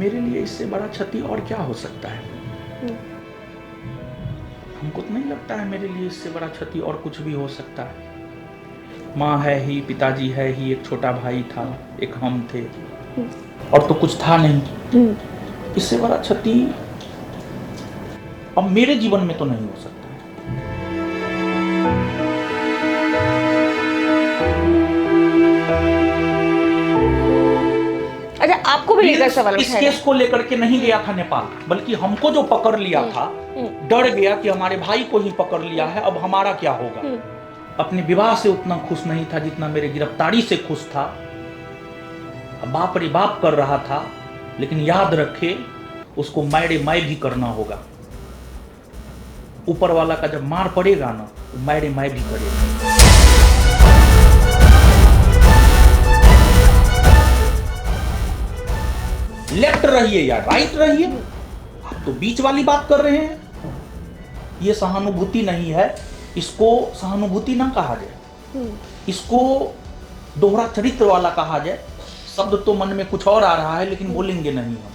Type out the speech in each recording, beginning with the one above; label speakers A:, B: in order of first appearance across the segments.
A: मेरे लिए इससे बड़ा क्षति और क्या हो सकता है? हमको तो नहीं लगता है मेरे लिए इससे बड़ा क्षति और कुछ भी हो सकता है। माँ है ही, पिताजी है ही, एक छोटा भाई था, एक हम थे, और तो कुछ था नहीं। इससे बड़ा क्षति अब मेरे जीवन में तो नहीं हो सकता है।
B: अच्छा, आपको भी लेकर सवाल
A: इस केस को लेकर के नहीं गया था नेपाल, बल्कि हमको जो पकड़ लिया था, डर गया कि हमारे भाई को ही पकड़ लिया है, अब हमारा क्या होगा। अपने विवाह से उतना खुश नहीं था जितना मेरे गिरफ्तारी से खुश था। बाप रे बाप कर रहा था, लेकिन याद रखे उसको मैरे मैं भी करना होगा। ऊपर वाला का जब मार पड़ेगा ना, तो मैरे मैं भी करेगा। लेफ्ट रहिए या राइट रहिए, आप तो बीच वाली बात कर रहे हैं। ये सहानुभूति नहीं है, इसको सहानुभूति ना कहा जाए, इसको दोहरा चरित्र वाला कहा जाए। शब्द तो मन में कुछ और आ रहा है, लेकिन बोलेंगे नहीं हम,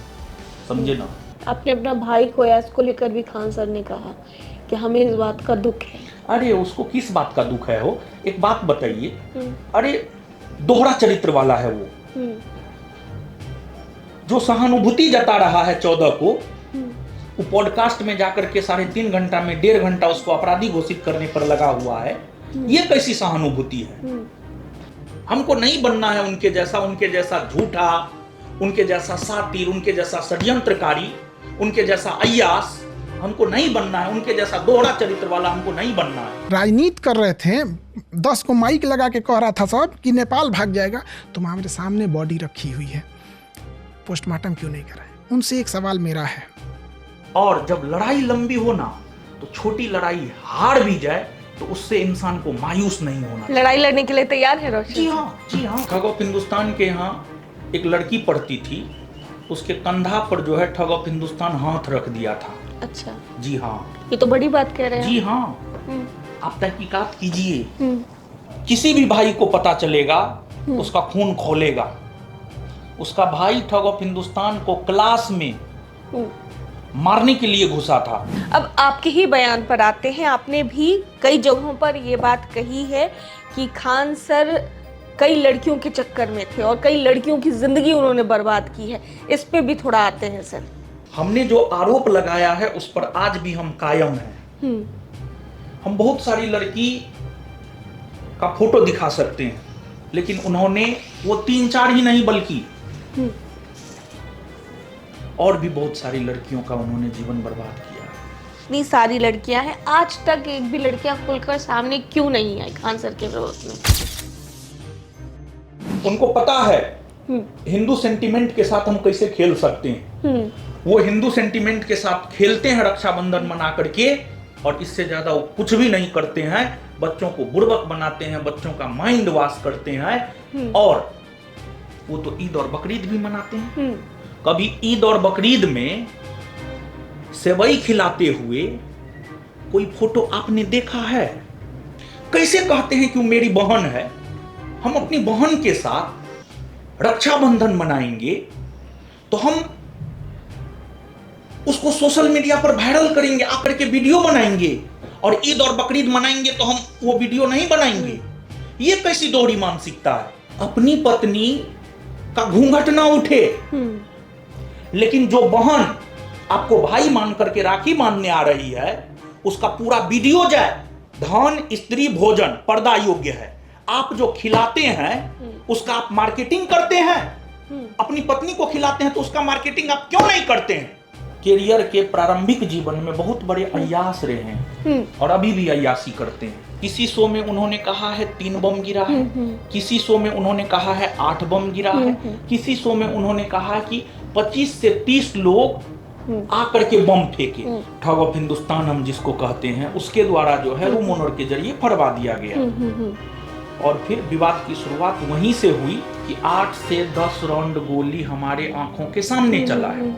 A: समझे ना।
B: आपने अपना भाई खोया, इसको लेकर भी खान सर ने कहा कि हमें इस बात का दुख है।
A: अरे उसको किस बात का दुख है? हो एक बात बताइए, अरे दोहरा चरित्र वाला है वो, जो सहानुभूति जता रहा है 14 को, वो पॉडकास्ट में जाकर के 3.5 घंटा में 1.5 घंटा उसको अपराधी घोषित करने पर लगा हुआ है। ये कैसी सहानुभूति है? हमको नहीं बनना है उनके जैसा झूठा, उनके जैसा सातिर, उनके जैसा षड्यंत्रकारी, उनके जैसा अय्यास। हमको नहीं बनना है उनके जैसा दोहरा चरित्र वाला, हमको नहीं बनना है।
C: राजनीति कर रहे थे, 10 को माइक लगा के कह रहा था सब कि नेपाल भाग जाएगा। तुम्हारे सामने बॉडी रखी हुई है, पोस्टमार्टम क्यों नहीं कराए? उनसे एक सवाल मेरा है।
A: और जब लड़ाई लंबी हो ना, तो छोटी लड़ाई हार भी जाए तो उससे इंसान को मायूस नहीं होना।
B: लड़ाई लड़ने के लिए तैयार है रोशन?
A: जी हाँ, जी हाँ। ठग ऑफ हिंदुस्तान के यहाँ एक लड़की पढ़ती थी, उसके कंधा पर जो है ठग ऑफ हिंदुस्तान हाथ रख दिया था।
B: अच्छा,
A: जी हाँ,
B: ये तो बड़ी बात कह रहे हैं।
A: जी हाँ, आप तहकीकात कीजिए, किसी भी भाई को पता चलेगा उसका खून खोलेगा। उसका भाई ठग ऑफ हिंदुस्तान को क्लास में मारने के लिए घुसा था।
B: अब आपके ही बयान पर आते हैं, आपने भी कई जगहों पर ये बात कही है कि खान सर कई लड़कियों के चक्कर में थे और कई लड़कियों की जिंदगी उन्होंने बर्बाद की है। इस पे भी थोड़ा आते हैं सर।
A: हमने जो आरोप लगाया है उस पर आज भी हम कायम हैं। हम बहुत सारी लड़की का फोटो दिखा सकते हैं, लेकिन उन्होंने वो 3-4 ही नहीं बल्कि और भी बहुत सारी लड़कियों का उन्होंने जीवन बर्बाद किया।
B: इतनी सारी लड़कियां हैं, आज तक एक भी लड़कियां खुलकर सामने क्यों नहीं आई खान सर के विरोध में?
A: उनको पता है हिंदू सेंटिमेंट के साथ हम कैसे खेल सकते हैं। वो हिंदू सेंटिमेंट के साथ खेलते हैं रक्षाबंधन मना करके, और इससे ज्यादा वो कुछ भी नहीं करते हैं। बच्चों को बुर्बक बनाते हैं, बच्चों का माइंड वॉश करते हैं। और वो तो ईद और बकरीद भी मनाते हैं। कभी ईद और बकरीद में सेवई खिलाते हुए कोई फोटो आपने देखा है? कैसे कहते हैं कि वो मेरी बहन है। हम अपनी बहन के साथ रक्षाबंधन मनाएंगे तो हम उसको सोशल मीडिया पर वायरल करेंगे, आकर के वीडियो बनाएंगे, और ईद और बकरीद मनाएंगे तो हम वो वीडियो नहीं बनाएंगे। ये कैसी दोहरी मानसिकता है? अपनी पत्नी का घूंघट ना उठे, लेकिन जो बहन आपको भाई मान करके राखी बांधने आ रही है, उसका पूरा वीडियो जाए। धन स्त्री भोजन पर्दा योग्य है। आप जो खिलाते हैं उसका आप मार्केटिंग करते हैं। अपनी पत्नी को खिलाते हैं तो उसका मार्केटिंग आप क्यों नहीं करते हैं? कैरियर के प्रारंभिक जीवन में बहुत बड़े अय्यास रहे हैं और अभी भी अय्यासी करते हैं। किसी शो में उन्होंने कहा है 3 बम गिरा है, किसी शो में उन्होंने कहा है 8 बम गिरा है, किसी शो में उन्होंने कहा कि 25 से 30 लोग आकर के बम फेंके। ठग ऑफ हिंदुस्तान हम जिसको कहते हैं, उसके द्वारा जो है रूम ओनर के जरिए फड़वा दिया गया। और फिर विवाद की शुरुआत वहीं से हुई कि 8 से 10 राउंड गोली हमारे आंखों के सामने चला है।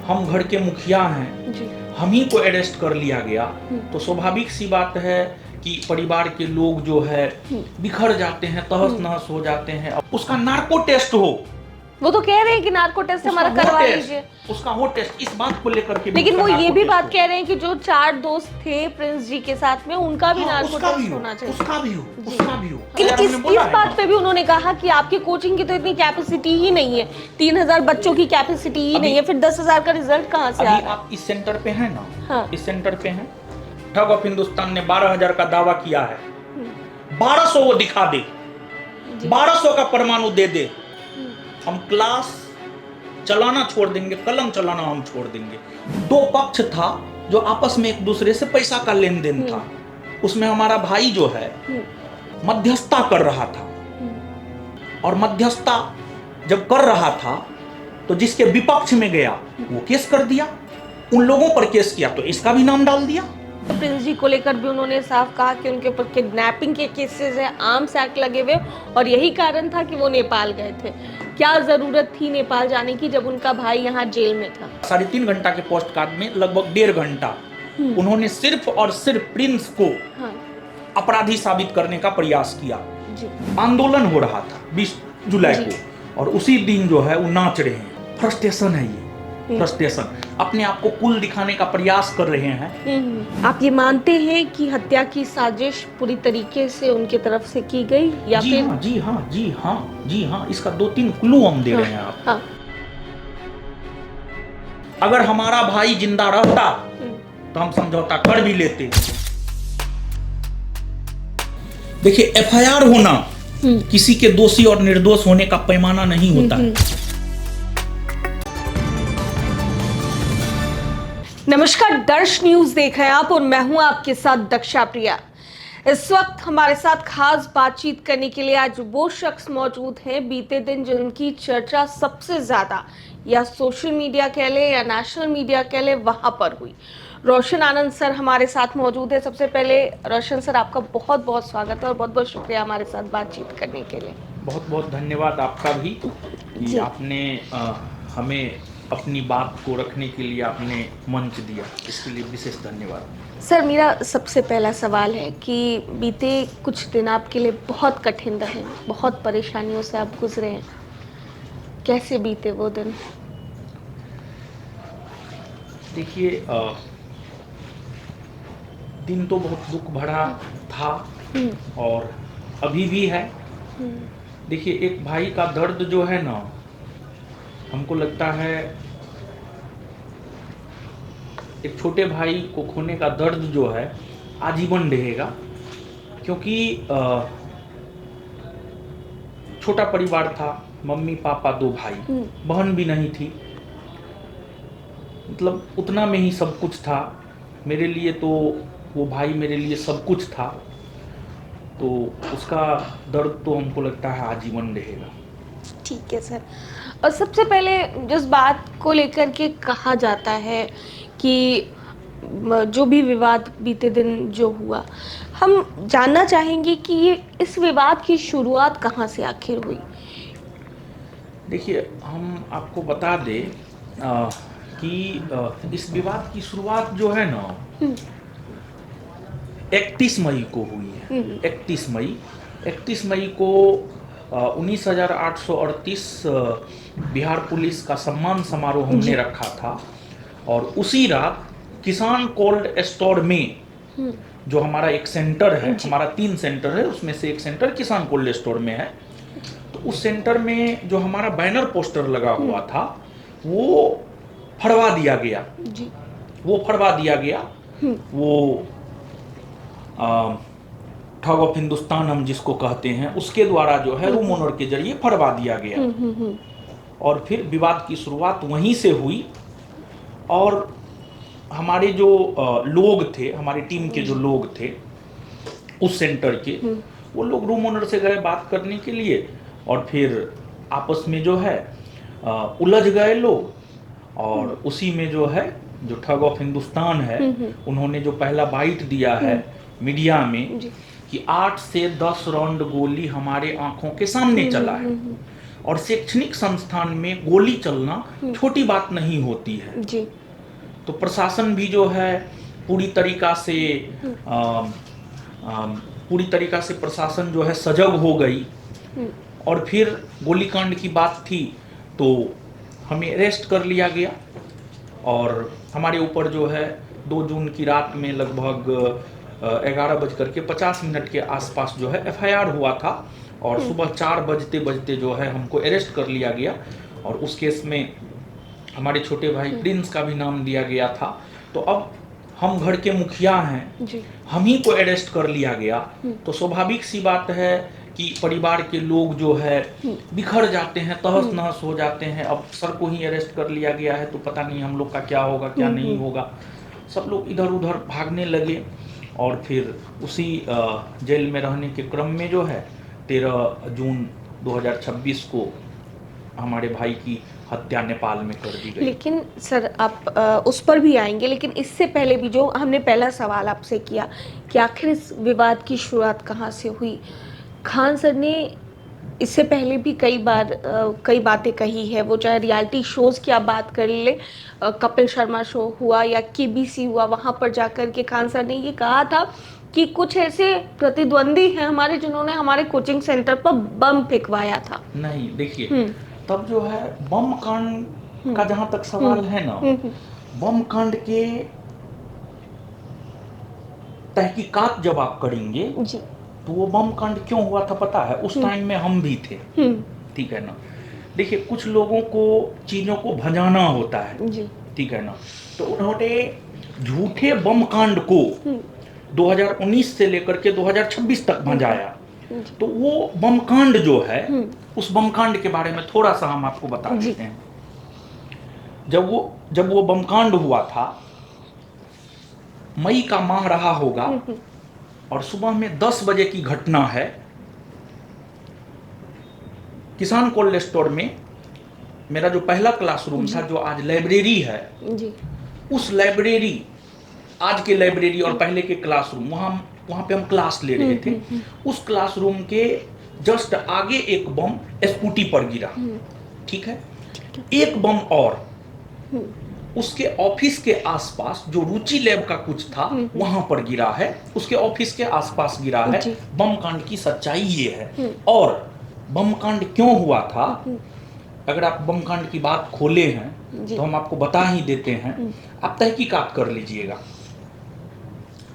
A: हम घर के मुखिया हैं, हम ही को अरेस्ट कर लिया गया, तो स्वाभाविक सी बात है कि परिवार के लोग जो है बिखर जाते हैं, तहस नहस हो जाते हैं। उसका नार्को टेस्ट हो
B: वो तो कह रहे हैं कि नार्को टेस्ट हमारा करवा लीजिए,
A: उसका वो टेस्ट, इस बात को लेकर के।
B: लेकिन वो ये भी बात कह रहे हैं कि जो 4 दोस्त थे प्रिंस जी के साथ में, उनका भी नार्को टेस्ट होना चाहिए।
A: उसका भी हो।
B: इस बात पे भी उन्होंने कहा कि आपकी कोचिंग की तो इतनी कैपेसिटी ही नहीं है, 3000 बच्चों की कैपेसिटी ही नहीं है, फिर 10,000 का रिजल्ट कहाँ से आ रहा है?
A: आप इस सेंटर पे हैं ना?
B: हाँ।
A: इस सेंटर पे हैं। ठग ऑफ हिंदुस्तान ने 12,000 का दावा किया है, 1200 वो दिखा दे, 1200 का परमाणु दे दे, हम क्लास चलाना छोड़ देंगे, कलम चलाना हम छोड़ देंगे। 2 पक्ष था जो आपस में एक दूसरे से पैसा का लेन देन था, उसमें हमारा भाई जो है मध्यस्थता कर रहा था, और मध्यस्थता जब कर रहा था तो जिसके विपक्ष में गया वो केस कर दिया, उन लोगों पर केस किया तो इसका भी नाम डाल दिया।
B: तो प्रिंस जी को लेकर भी उन्होंने साफ कहा कि उनके ऊपर किडनैपिंग के केसेस है, आर्म्स एक्ट लगे हुए, और यही कारण था कि वो नेपाल गए थे। क्या जरूरत थी नेपाल जाने की जब उनका भाई यहाँ जेल में था?
A: 3.5 घंटा के पोस्ट कार्ड में लगभग 1.5 घंटा उन्होंने सिर्फ और सिर्फ प्रिंस को अपराधी साबित करने का प्रयास किया। आंदोलन हो रहा था 20 जुलाई को, और उसी दिन जो है वो नाच रहे हैं। फ्रस्ट्रेशन है ये, फ्रस्ट्रेशन, अपने आप को कूल दिखाने का प्रयास कर रहे हैं।
B: आप ये मानते हैं कि हत्या की साजिश पूरी तरीके से उनके तरफ से की गई, या
A: जी
B: फिर?
A: हाँ, जी हाँ, जी हाँ, जी हाँ, इसका 2-3 क्लू हम दे रहे हैं आपको।
B: हाँ।
A: अगर हमारा भाई जिंदा रहता तो हम समझौता कर भी लेते। देखिए, एफआईआर होना किसी के दोषी और निर्दोष होने का पैमाना नहीं होता है।
B: नमस्कार, दर्श न्यूज देख रहे हैं आप, और मैं हूं आपके साथ दक्षा प्रिया। इस वक्त हमारे साथ खास बातचीत करने के लिए आज वो शख्स मौजूद हैं बीते दिन जिनकी चर्चा सबसे ज्यादा, या सोशल मीडिया कह ले या नेशनल मीडिया कह ले, वहां पर हुई। रोशन आनंद सर हमारे साथ मौजूद है। सबसे पहले रोशन सर, आपका बहुत बहुत स्वागत है और बहुत बहुत शुक्रिया हमारे साथ बातचीत करने के लिए।
A: बहुत बहुत धन्यवाद आपका भी कि आपने हमें अपनी बात को रखने के लिए आपने मंच दिया, इसके लिए विशेष धन्यवाद।
B: सर, मेरा सबसे पहला सवाल है कि बीते कुछ दिन आपके लिए बहुत कठिन रहे, बहुत परेशानियों से आप गुजरे हैं, कैसे बीते वो दिन?
A: देखिए, दिन तो बहुत दुख भरा था और अभी भी है। देखिए, एक भाई का दर्द जो है ना, हमको लगता है एक छोटे भाई को खोने का दर्द जो है आजीवन रहेगा, क्योंकि छोटा परिवार था, मम्मी पापा 2 भाई, बहन भी नहीं थी, मतलब उतना में ही सब कुछ था मेरे लिए। तो वो भाई मेरे लिए सब कुछ था, तो उसका दर्द तो हमको लगता है आजीवन रहेगा।
B: ठीक है सर, और सबसे पहले जिस बात को लेकर के कहा जाता है कि जो भी विवाद बीते दिन जो हुआ, हम जानना चाहेंगे कि ये इस विवाद की शुरुआत कहाँ से आखिर हुई?
A: देखिए, हम आपको बता दें कि इस विवाद की शुरुआत जो है ना 31 मई को हुई है। 31 मई को 19,838 बिहार पुलिस का सम्मान समारोह हमने रखा था, और उसी रात किसान कोल्ड स्टोर में, जो हमारा एक सेंटर है, हमारा 3 सेंटर है, उसमें से एक सेंटर किसान कोल्ड स्टोर में है, तो उस सेंटर में जो हमारा बैनर पोस्टर लगा हुआ था वो फड़वा दिया गया। वो फड़वा दिया गया, वो ठग ऑफ हिंदुस्तान हम जिसको कहते हैं, उसके द्वारा जो है रूम ओनर के जरिए फड़वा दिया गया। और फिर विवाद की शुरुआत वहीं से हुई, और हमारे जो लोग थे, हमारी टीम के जो लोग थे उस सेंटर के, वो लोग रूम ओनर से गए बात करने के लिए, और फिर आपस में जो है उलझ गए लोग, और उसी में जो है जो ठग ऑफ हिंदुस्तान है, उन्होंने जो पहला बाइट दिया है मीडिया में कि 8 से 10 राउंड गोली हमारे आंखों के सामने चला है, और शैक्षणिक संस्थान में गोली चलना छोटी बात नहीं होती है जी। तो प्रशासन भी जो है पूरी तरीका से प्रशासन जो है सजग हो गई, और फिर गोलीकांड की बात थी तो हमें अरेस्ट कर लिया गया और हमारे ऊपर जो है 2 जून की रात में लगभग 11:50 के आसपास जो है FIR हुआ था और सुबह 4 बजते बजते जो है हमको अरेस्ट कर लिया गया और उस केस में हमारे छोटे भाई प्रिंस का भी नाम दिया गया था। तो अब हम घर के मुखिया हैं
B: जी।
A: हम ही को अरेस्ट कर लिया गया तो स्वाभाविक सी बात है कि परिवार के लोग जो है बिखर जाते हैं, तहस नहस हो जाते हैं। अब सर को ही अरेस्ट कर लिया गया है तो पता नहीं हम लोग का क्या होगा क्या नहीं होगा। सब लोग इधर उधर भागने लगे और फिर उसी जेल में रहने के क्रम में जो है 13 जून 2026 को हमारे भाई की हत्या नेपाल में कर दी गई।
B: लेकिन सर आप उस पर भी आएंगे, लेकिन इससे पहले भी जो हमने पहला सवाल आपसे किया कि आखिर इस विवाद की शुरुआत कहाँ से हुई। खान सर ने इससे पहले भी कई बार कई बातें कही है, वो चाहे रियलिटी शोज़ की आप बात कर ले, कपिल शर्मा शो हुआ या KBC हुआ, वहाँ पर जाकर के खान सर ने ये कहा था कि कुछ ऐसे प्रतिद्वंदी हैं हमारे जिन्होंने हमारे कोचिंग सेंटर पर बम फेंकवाया था।
A: नहीं देखिए, तब जो है बम कांड का जहां तक सवाल है ना, बम कांड के तहकीकात जब आप करेंगे
B: जी।
A: तो वो बम कांड क्यों हुआ था पता है? उस टाइम में हम भी थे, ठीक है ना। देखिए कुछ लोगों को चीजों को भजाना होता है
B: जी।
A: ठीक है ना, तो उन्होंने झूठे बम कांड को 2019 से लेकर के 2026 तक भजाया। तो वो बम कांड जो है उस बम कांड के बारे में थोड़ा सा हम आपको बता देते हैं। जब वो बम कांड हुआ था, मई का माह रहा होगा और सुबह में 10 बजे की घटना है। किसान कोल्ड स्टोर में मेरा जो पहला क्लासरूम था, जो आज लाइब्रेरी है
B: जी।
A: उस लाइब्रेरी, आज के लाइब्रेरी और पहले के क्लासरूम, वहाँ पे हम क्लास ले रहे थे। उस क्लासरूम के जस्ट आगे एक बम स्कूटी पर गिरा, ठीक है। एक बम और उसके ऑफिस के आसपास, जो रुचि लैब का कुछ था वहां पर गिरा है, उसके ऑफिस के आसपास गिरा है। बम कांड की सच्चाई ये है। और बम कांड क्यों हुआ था, अगर आप बम कांड की बात खोले हैं तो हम आपको बता ही देते हैं, आप तहकीकात कर लीजिएगा।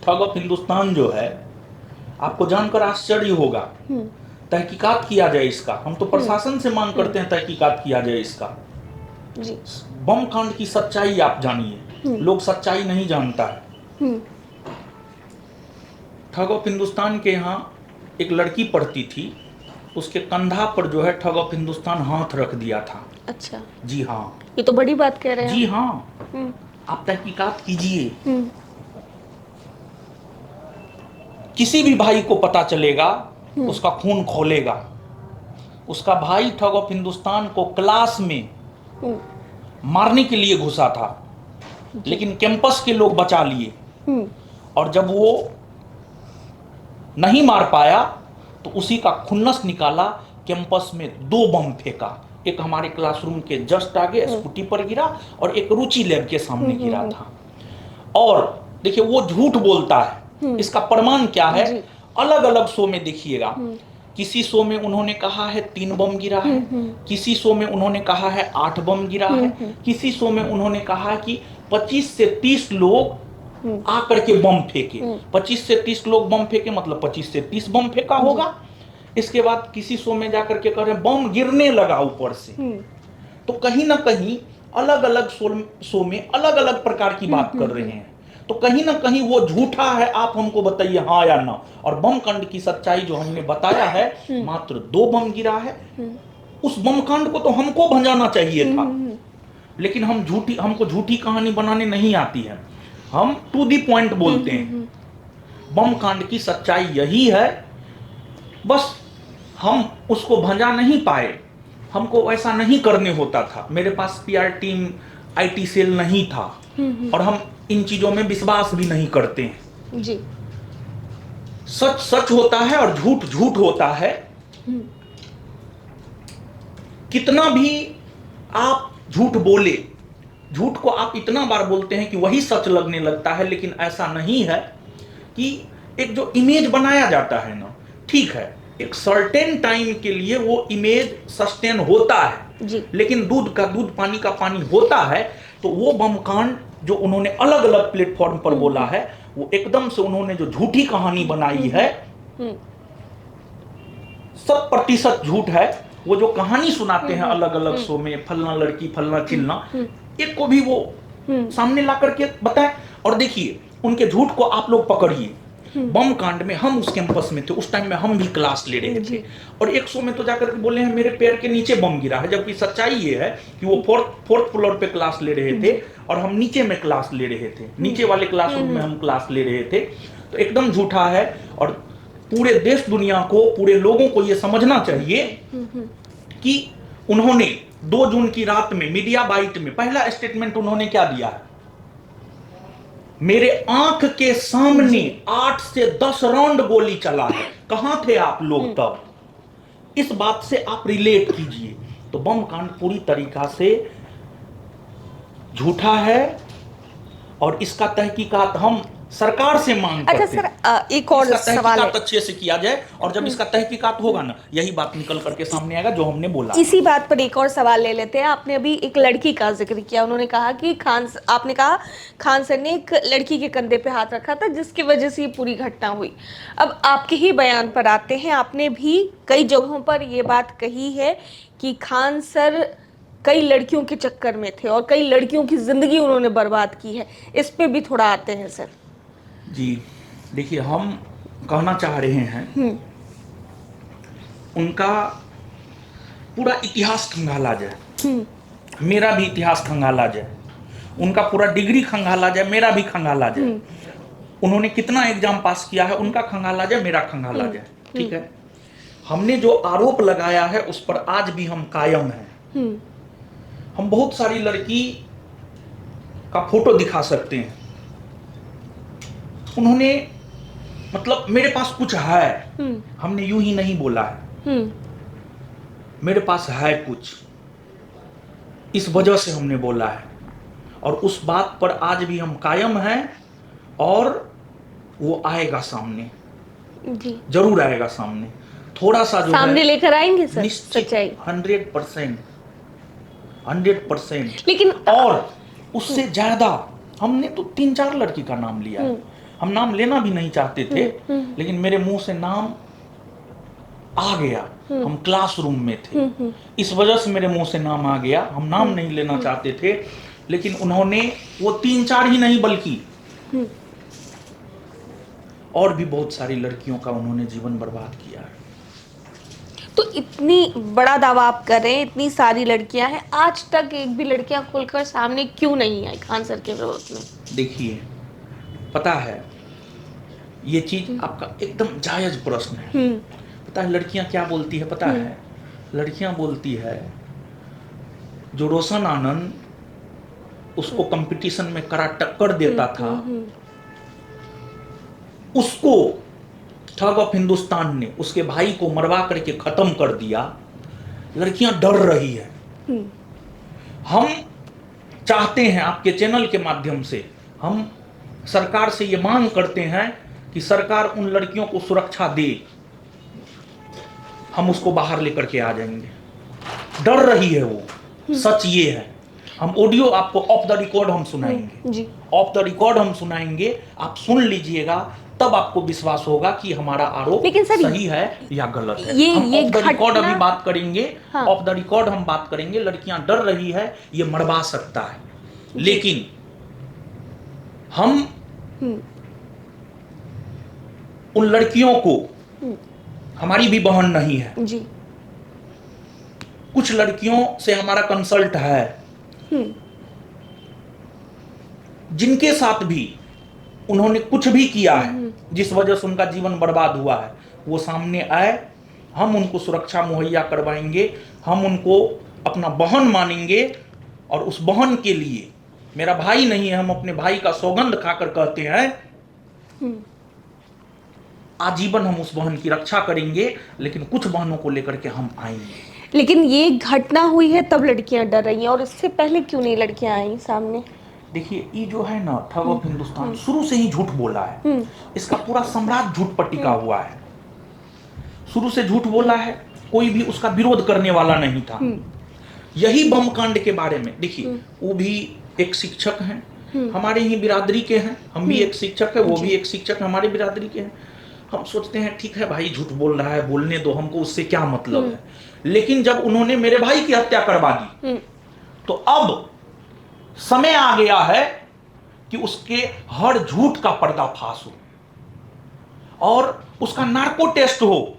A: ठग ऑफ हिंदुस्तान जो है, आपको जानकर आश्चर्य होगा, तहकीकात किया जाए इसका। हम तो प्रशासन से मांग करते हैं तहकीकात किया जाए इसका।
B: जी।
A: बम कांड की सच्चाई आप जानिए, लोग सच्चाई नहीं जानता है। ठग ऑफ हिंदुस्तान के यहाँ एक लड़की पढ़ती थी, उसके कंधा पर जो है ठग ऑफ हिंदुस्तान हाथ रख दिया था।
B: अच्छा।
A: जी हाँ,
B: ये तो बड़ी बात कह रहे हैं।
A: जी हाँ, आप तहकीकात कीजिए। किसी भी भाई को पता चलेगा उसका खून खोलेगा। उसका भाई ठग ऑफ हिंदुस्तान को क्लास में मारने के लिए घुसा था, लेकिन कैंपस के लोग बचा लिए। और जब वो नहीं मार पाया तो उसी का खुन्नस निकाला, कैंपस में 2 बम फेंका। एक हमारे क्लासरूम के जस्ट आगे स्कूटी पर गिरा और एक रुचि लैब के सामने गिरा था। और देखिए वो झूठ बोलता है, इसका प्रमाण क्या है? अलग अलग शो में देखिएगा। किसी शो में उन्होंने कहा है 3 बम गिरा है, किसी शो में उन्होंने कहा है 8 बम गिरा है, किसी शो में उन्होंने कहा कि 25 से 30 लोग आकर के बम फेंके। 25 से 30 लोग बम फेंके मतलब 25 से 30 बम फेंका होगा। इसके बाद किसी शो में जाकर के कह रहे हैं बम गिरने लगा ऊपर से। तो कहीं ना कहीं अलग अलग शो में अलग अलग प्रकार की बात कर रहे हैं। तो कहीं ना कहीं वो झूठा है, आप हमको बताइए हाँ या ना। और बम कांड की सच्चाई जो हमने बताया है, मात्र 2 बम गिरा है। उस बम कांड को तो हमको भंजाना चाहिए था, लेकिन हमको झूठी कहानी बनाने नहीं आती है। हम टू दी पॉइंट बोलते हैं। बम कांड की सच्चाई यही है, बस हम उसको भंजा नहीं पाए। हमको ऐसा नहीं करने होता था। मेरे पास PR टीम, IT सेल नहीं था और हम इन चीजों में विश्वास भी नहीं करते हैं।
B: जी।
A: सच सच होता है और झूठ झूठ होता है। कितना भी आप झूठ बोले, झूठ को आप इतना बार बोलते हैं कि वही सच लगने लगता है। लेकिन ऐसा नहीं है कि एक जो इमेज बनाया जाता है ना, ठीक है, एक सर्टेन टाइम के लिए वो इमेज सस्टेन होता है,
B: जी।
A: लेकिन दूध का दूध, पानी का पानी होता है। तो वो बम कांड जो उन्होंने अलग अलग प्लेटफॉर्म पर बोला है, वो एकदम से उन्होंने जो झूठी कहानी बनाई है, 100% झूठ है। वो जो कहानी सुनाते हैं अलग अलग शो में, फलना लड़की फलना चिलना, एक को भी वो सामने ला करके बताएं। और देखिए, उनके झूठ को आप लोग पकड़िए। बम कांड में हम उस कैंपस में थे, उस टाइम में हम भी क्लास ले रहे थे, और एक शो में तो जाकर के बोले हैं मेरे पैर के नीचे बम गिरा है, जबकि सच्चाई ये है कि वो फोर्थ फ्लोर पे क्लास ले रहे थे और हम नीचे में क्लास ले रहे थे, नीचे वाले क्लासरूम में हम क्लास ले रहे थे। तो एकदम झूठा है। और पूरे देश दुनिया को, पूरे लोगों को ये समझना चाहिए कि उन्होंने 2 जून की रात में मीडिया बाइट में पहला स्टेटमेंट उन्होंने क्या दिया है, मेरे आंख के सामने 8 से 10 राउंड गोली चला है, कहां थे आप लोग तब? इस बात से आप रिलेट कीजिए। तो बम कांड पूरी तरीका से झूठा है और इसका तहकीकात हम सरकार से मांग करते हैं।
B: अच्छा सर, एक और सवाल है।
A: अच्छे से किया जाए, और जब इसका तहकीकात होगा ना, यही बात निकल करके सामने आएगा जो हमने बोला।
B: इसी बात पर एक और सवाल ले लेते हैं। आपने अभी एक लड़की का जिक्र किया, उन्होंने कहा कि आपने कहा खान सर ने एक लड़की के कंधे पे हाथ रखा था जिसकी वजह से ये पूरी घटना हुई। अब आपके ही बयान पर आते हैं, आपने भी कई जगहों पर ये बात कही है कि खान सर कई लड़कियों के चक्कर में थे और कई लड़कियों की जिंदगी उन्होंने बर्बाद की है। इस पे भी थोड़ा आते हैं सर।
A: जी देखिए, हम कहना चाह रहे हैं उनका पूरा इतिहास खंगाला जाए, मेरा भी इतिहास खंगाला जाए, उनका पूरा डिग्री खंगाला जाए, मेरा भी खंगाला जाए, उन्होंने कितना एग्जाम पास किया है उनका खंगाला जाए, मेरा खंगाला जाए। ठीक है, हमने जो आरोप लगाया है उस पर आज भी हम कायम हैं। हम बहुत सारी लड़की का फोटो दिखा सकते हैं, उन्होंने मतलब मेरे पास कुछ है, हमने यूं ही नहीं बोला है, मेरे पास है कुछ, इस वजह से हमने बोला है, और उस बात पर आज भी हम कायम हैं, और वो आएगा सामने,
B: जी
A: जरूर आएगा सामने। थोड़ा सा जो
B: सामने लेकर आएंगे सर सच्चाई
A: 100%।
B: लेकिन
A: और उससे ज्यादा हमने तो 3-4 लड़की का नाम लिया है। हम नाम लेना भी नहीं चाहते थे, लेकिन मेरे मुंह से नाम आ गया, हम क्लासरूम में थे, इस वजह से मेरे मुंह से नाम आ गया। हम नाम नहीं लेना चाहते थे, लेकिन उन्होंने वो 3-4 ही नहीं बल्कि और भी बहुत सारी लड़कियों का उन्होंने जीवन बर्बाद किया है।
B: तो इतनी बड़ा दावा आप कर रहे हैं, इतनी सारी लड़कियां हैं, आज तक एक भी लड़कियां खुलकर सामने क्यों नहीं आई खान सर के विरोध में? देखिए,
A: पता है, ये चीज आपका एकदम जायज प्रश्न है। पता है लड़कियां क्या बोलती है? पता है लड़कियां बोलती है, जो रोशन आनंद उसको कंपटीशन में कड़ा टक्कर देता था, उसको ठग ऑफ हिंदुस्तान ने उसके भाई को मरवा करके खत्म कर दिया। लड़कियां डर रही है। हम चाहते हैं, आपके चैनल के माध्यम से हम सरकार से ये मांग करते हैं कि सरकार उन लड़कियों को सुरक्षा दे, हम उसको बाहर लेकर के आ जाएंगे। डर रही है वो, सच ये है। हम ऑडियो आपको ऑफ द रिकॉर्ड हम सुनाएंगे, ऑफ द रिकॉर्ड हम सुनाएंगे, आप सुन लीजिएगा, तब आपको विश्वास होगा कि हमारा आरोप सही है या गलत है। हम ऑफ द रिकॉर्ड अभी बात करेंगे, ऑफ द रिकॉर्ड हम बात करेंगे। लड़कियां डर रही है, ये मरवा सकता है, लेकिन हम उन लड़कियों को, हमारी भी बहन नहीं है जी, कुछ लड़कियों से हमारा कंसल्ट है, जिनके साथ भी उन्होंने कुछ भी किया है जिस वजह से उनका जीवन बर्बाद हुआ है, वो सामने आए, हम उनको सुरक्षा मुहैया करवाएंगे, हम उनको अपना बहन मानेंगे, और उस बहन के लिए, मेरा भाई नहीं है, हम अपने भाई का सौगंध खाकर कहते हैं आजीवन हम उस बहन की रक्षा करेंगे, लेकिन कुछ बहनों को लेकर के हम आएंगे।
B: लेकिन ये घटना हुई है तब लड़कियां डर रही हैं, और इससे पहले क्यों नहीं लड़कियां आई सामने?
A: देखिए, ये जो है ना, ठग ऑफ हिंदुस्तान शुरू से ही झूठ बोला है। इसका पूरा सम्राट झूठ पर टिका हुआ है, शुरू से झूठ बोला है, कोई भी उसका विरोध करने वाला नहीं था। यही बम कांड के बारे में देखिए, वो भी एक शिक्षक हैं, हमारे ही बिरादरी के हैं, हम भी एक शिक्षक है, वो भी एक शिक्षक हमारे बिरादरी के हैं। हम सोचते हैं ठीक है भाई झूठ बोल रहा है, बोलने दो, हमको उससे क्या मतलब है। लेकिन जब उन्होंने मेरे भाई की हत्या करवा दी तो अब समय आ गया है कि उसके हर झूठ का पर्दाफाश हो और उसका नार्को टेस्ट हो।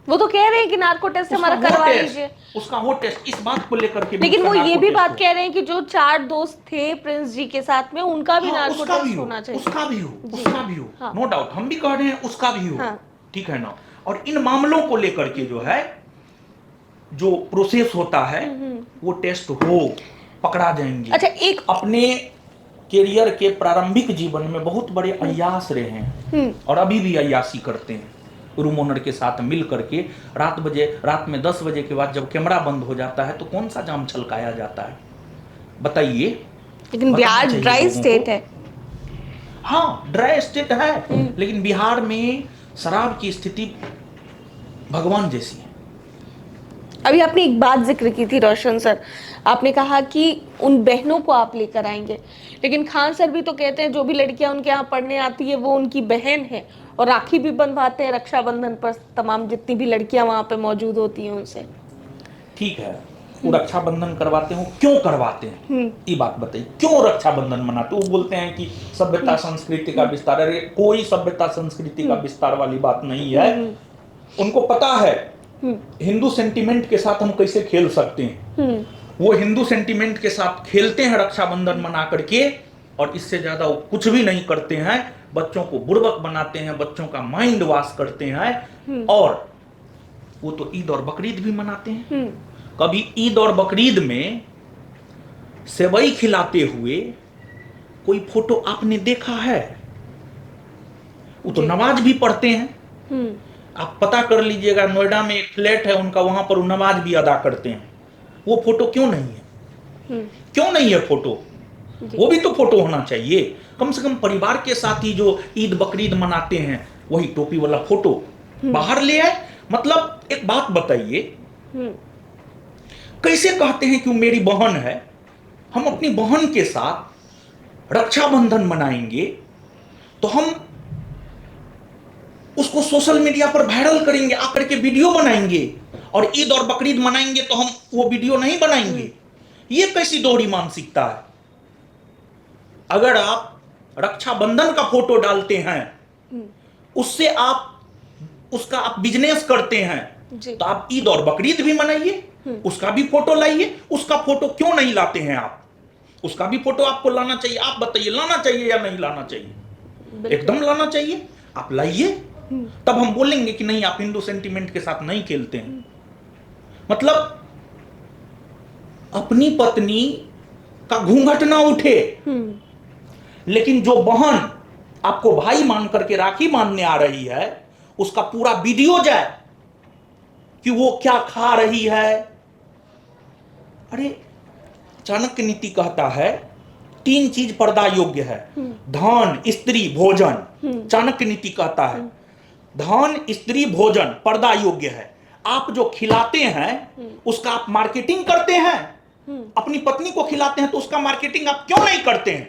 B: वो तो कह रहे हैं कि नार्को टेस्ट हमारा करवा लीजिए,
A: उसका वो टेस्ट, इस बात को लेकर के।
B: लेकिन वो ये भी बात कह रहे हैं कि जो 4 दोस्त थे प्रिंस जी के साथ में, उनका भी नार्को टेस्ट होना चाहिए।
A: उसका भी हो, नो डाउट, हम भी कह रहे हैं उसका भी हो, ठीक है ना। और इन मामलों को लेकर के जो है, जो प्रोसेस होता है वो टेस्ट हो, पकड़ा जाएंगे।
B: अच्छा, एक
A: अपने कैरियर के प्रारंभिक जीवन में बहुत बड़े अय्यास रहे हैं और अभी भी अय्यासी करते हैं, रूम ओनर के साथ मिल करके। रात में 10 बजे के बाद जब कैमरा बंद हो जाता है तो कौन सा जाम छलकाया जाता है, बताइए।
B: लेकिन बिहार ड्राई स्टेट है।
A: हाँ, ड्राई स्टेट है, लेकिन बिहार में शराब की स्थिति भगवान जैसी है।
B: अभी आपने एक बात जिक्र की थी रोशन सर, आपने कहा कि उन बहनों को आप लेकर आएंगे, लेकिन खान सर भी तो कहते हैं जो भी लड़कियां उनके यहाँ पढ़ने आती है वो उनकी बहन है, और राखी भी बंधवाते हैं रक्षाबंधन पर तमाम जितनी भी लड़कियां वहां पे मौजूद होती हैं उनसे।
A: ठीक है, वो रक्षाबंधन करवाते हो, क्यों करवाते हैं ये बात बताइए, क्यों रक्षाबंधन मनाते? वो बोलते हैं कि सभ्यता संस्कृति का विस्तार। अरे कोई सभ्यता संस्कृति का विस्तार वाली बात नहीं है। उनको पता है हिंदू सेंटिमेंट के साथ हम कैसे खेल सकते हैं। वो हिंदू सेंटिमेंट के साथ खेलते हैं रक्षाबंधन मना करके, और इससे ज्यादा वो कुछ भी नहीं करते हैं। बच्चों को बुर्बक बनाते हैं, बच्चों का माइंड वॉश करते हैं। और वो तो ईद और बकरीद भी मनाते हैं। कभी ईद और बकरीद में सेवई खिलाते हुए कोई फोटो आपने देखा है? वो तो नमाज भी पढ़ते हैं। आप पता कर लीजिएगा, नोएडा में एक फ्लैट है उनका, वहां पर वो नमाज भी अदा करते हैं। वो फोटो क्यों नहीं है? क्यों नहीं है फोटो? वो भी तो फोटो होना चाहिए। कम से कम परिवार के साथ ही जो ईद बकरीद मनाते हैं वही टोपी वाला फोटो बाहर ले आए। मतलब एक बात बताइए, कैसे कहते हैं कि वो मेरी बहन है, हम अपनी बहन के साथ रक्षाबंधन मनाएंगे तो हम उसको सोशल मीडिया पर वायरल करेंगे, आकर के वीडियो बनाएंगे, और ईद और बकरीद मनाएंगे तो हम वो वीडियो नहीं बनाएंगे। ये कैसी दोहरी मानसिकता है? अगर आप रक्षाबंधन का फोटो डालते हैं, उससे उसका आप बिजनेस करते हैं, तो आप ईद और बकरीद भी मनाइए, उसका भी फोटो लाइए। उसका फोटो क्यों नहीं लाते हैं आप? उसका भी फोटो आपको लाना चाहिए। आप बताइए, लाना चाहिए या नहीं लाना चाहिए? एकदम लाना चाहिए। आप लाइए, तब हम बोलेंगे कि नहीं, आप हिंदू सेंटिमेंट के साथ नहीं खेलते हैं। मतलब अपनी पत्नी का घूंघट ना उठे, लेकिन जो बहन आपको भाई मान करके राखी बांधने आ रही है, उसका पूरा वीडियो जाए कि वो क्या खा रही है। अरे चाणक्य नीति कहता है 3 चीज पर्दा योग्य है, धन, स्त्री, भोजन। चाणक्य नीति कहता है धन, स्त्री, भोजन पर्दा योग्य है। आप जो खिलाते हैं उसका आप मार्केटिंग करते हैं। अपनी पत्नी को खिलाते हैं तो उसका मार्केटिंग आप क्यों नहीं करते हैं?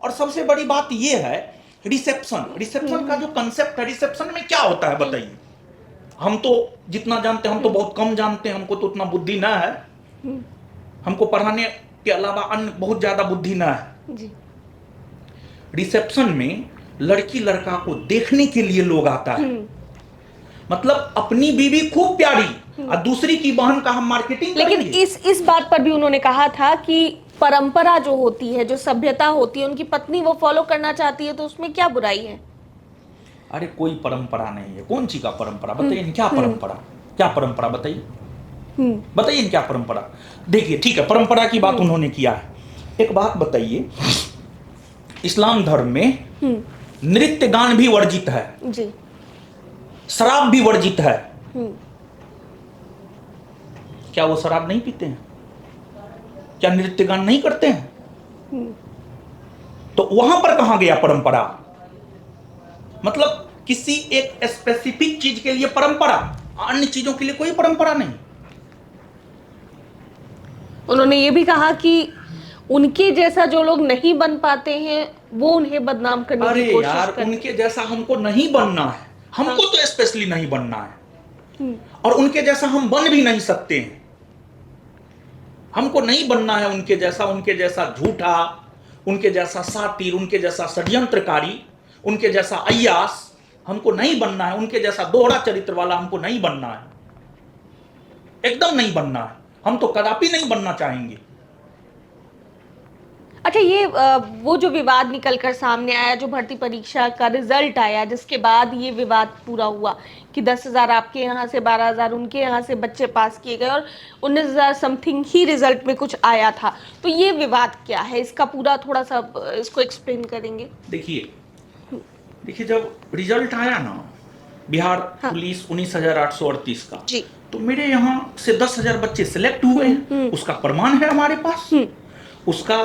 A: और सबसे बड़ी बात यह है रिसेप्शन का जो कंसेप्ट है, रिसेप्शन में क्या होता है बताइए? हम तो जितना जानते हैं, हम तो बहुत कम जानते हैं, हमको तो उतना बुद्धि ना है, हमको पढ़ाने के अलावा अन्य बहुत ज्यादा बुद्धि ना है जी। रिसेप्शन में लड़की लड़का को देखने के लिए लोग आता है। मतलब अपनी बीवी खूब प्यारी और दूसरी की बहन का हम मार्केटिंग
B: लेकिन इस बात पर भी उन्होंने कहा था कि परंपरा जो होती है, जो सभ्यता होती है, उनकी पत्नी वो फॉलो करना चाहती है तो उसमें क्या बुराई है?
A: अरे कोई परंपरा नहीं है। कौन सी का परंपरा बताइए? क्या परंपरा? क्या परंपरा बताइए? बताइए क्या परंपरा? देखिए ठीक है, परंपरा की बात उन्होंने किया है। एक बात बताइए, इस्लाम धर्म में नृत्य गान भी वर्जित है जी, शराब भी वर्जित है। क्या वो शराब नहीं पीते हैं? क्या नृत्य गान नहीं करते हैं? तो वहां पर कहां गया परंपरा? मतलब किसी एक स्पेसिफिक चीज के लिए परंपरा, अन्य चीजों के लिए कोई परंपरा नहीं।
B: उन्होंने ये भी कहा कि उनके जैसा जो लोग नहीं बन पाते हैं वो उन्हें बदनाम करने
A: अरे
B: की कोशिश
A: यार,
B: करते हैं।
A: उनके जैसा हमको नहीं बनना है, हमको तो स्पेशली नहीं बनना है, और उनके जैसा हम बन भी नहीं सकते हैं। हमको नहीं बनना है उनके जैसा झूठा, उनके जैसा सातिर, उनके जैसा षड्यंत्रकारी, उनके जैसा अय्यास हमको नहीं बनना है। उनके जैसा दोहरा चरित्र वाला हमको नहीं बनना है, एकदम नहीं बनना है। हम तो कदापि नहीं बनना चाहेंगे।
B: अच्छा, ये वो जो विवाद निकल कर सामने आया, जो भर्ती परीक्षा का रिजल्ट आया, जिसके बाद ये विवाद पूरा हुआ कि 10,000 आपके यहाँ से, 12,000 उनके यहाँ से बच्चे पास किए गए और 19,000 समथिंग ही रिजल्ट में कुछ आया था, तो ये विवाद क्या है? इसका पूरा थोड़ा सा इसको एक्सप्लेन करेंगे।
A: देखिए, जब रिजल्ट आया ना बिहार पुलिस 19,838 का
B: जी,
A: तो मेरे यहाँ से 10,000 बच्चे सिलेक्ट हुए हैं। उसका प्रमाण है हमारे पास। उसका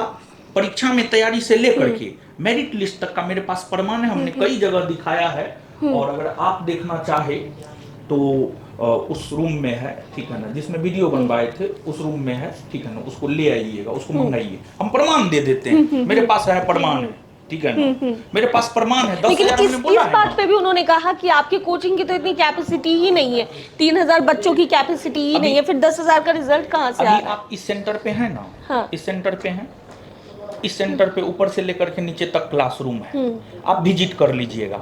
A: परीक्षा में तैयारी से लेकर के मेरिट लिस्ट तक का मेरे पास प्रमाण है। हमने कई जगह दिखाया है, और अगर आप देखना चाहे तो उस रूम में है, ठीक है ना, जिसमें वीडियो बनवाए थे उस रूम में है, ठीक है ना, उसको ले आइएगा, उसको मंगाइए, हम प्रमाण दे देते हैं। मेरे पास है प्रमाण है, ठीक है ना, मेरे पास प्रमाण है।
B: लेकिन इस बात पे भी उन्होंने कहा कि आपकी कोचिंग की तो इतनी कैपेसिटी ही नहीं है, 3,000 बच्चों की कैपेसिटी ही नहीं है, फिर 10,000 का रिजल्ट कहाँ से आ रहा है?
A: आप इस सेंटर पे हैं ना,
B: हाँ।
A: इस सेंटर पे हैं, इस सेंटर पे ऊपर से लेकर के नीचे तक क्लासरूम है, आप विजिट कर लीजिएगा,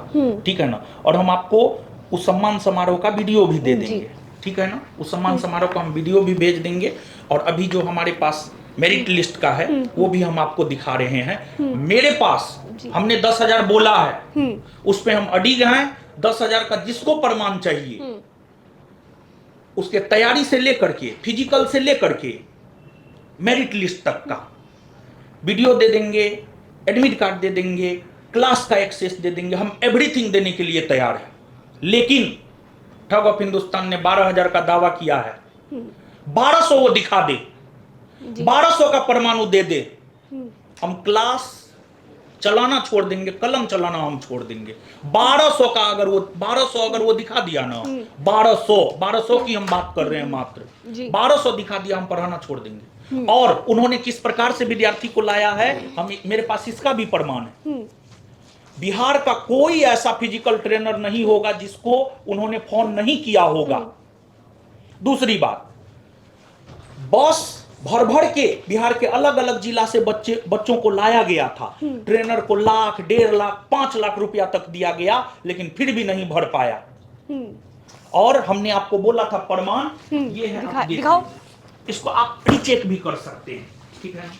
A: ठीक है ना, और हम आपको उस सम्मान समारोह का वीडियो भी दे देंगे, ठीक है ना, उस सम्मान समारोह का हम वीडियो भी भेज देंगे। और अभी जो हमारे पास मेरिट लिस्ट का है वो भी हम आपको दिखा रहे हैं। मेरे पास हमने 10,000 बोला है, उस पे हम अडिग हैं। 10,000 का जिसको प्रमाण चाहिए उसके तैयारी से लेकर के, फिजिकल से लेकर के मेरिट लिस्ट तक का वीडियो दे देंगे, एडमिट कार्ड दे देंगे, क्लास का एक्सेस दे देंगे, हम एवरीथिंग देने के लिए तैयार हैं। लेकिन ठग ऑफ हिंदुस्तान ने 12,000 का दावा किया है, 1200 वो दिखा दे, 1200 का प्रमाण वो दे दे, हम क्लास चलाना छोड़ देंगे, कलम चलाना हम छोड़ देंगे। 1200 का अगर वो दिखा दिया ना, 1200 की हम बात कर रहे हैं, मात्र 1200 दिखा दिया, हम पढ़ाना छोड़ देंगे। और उन्होंने किस प्रकार से विद्यार्थी को लाया है, हम मेरे पास इसका भी प्रमाण है। बिहार का कोई ऐसा फिजिकल ट्रेनर नहीं होगा जिसको उन्होंने फोन नहीं किया होगा। दूसरी बात, बस भर भर के बिहार के अलग अलग जिला से बच्चों को लाया गया था। ट्रेनर को 1,00,000, 1.5 लाख, 5 लाख रुपया तक दिया गया, लेकिन फिर भी नहीं भर पाया। और हमने आपको बोला था प्रमाण ये है,
B: दिखाओ,
A: इसको आप रीचेक भी कर सकते हैं, ठीक है।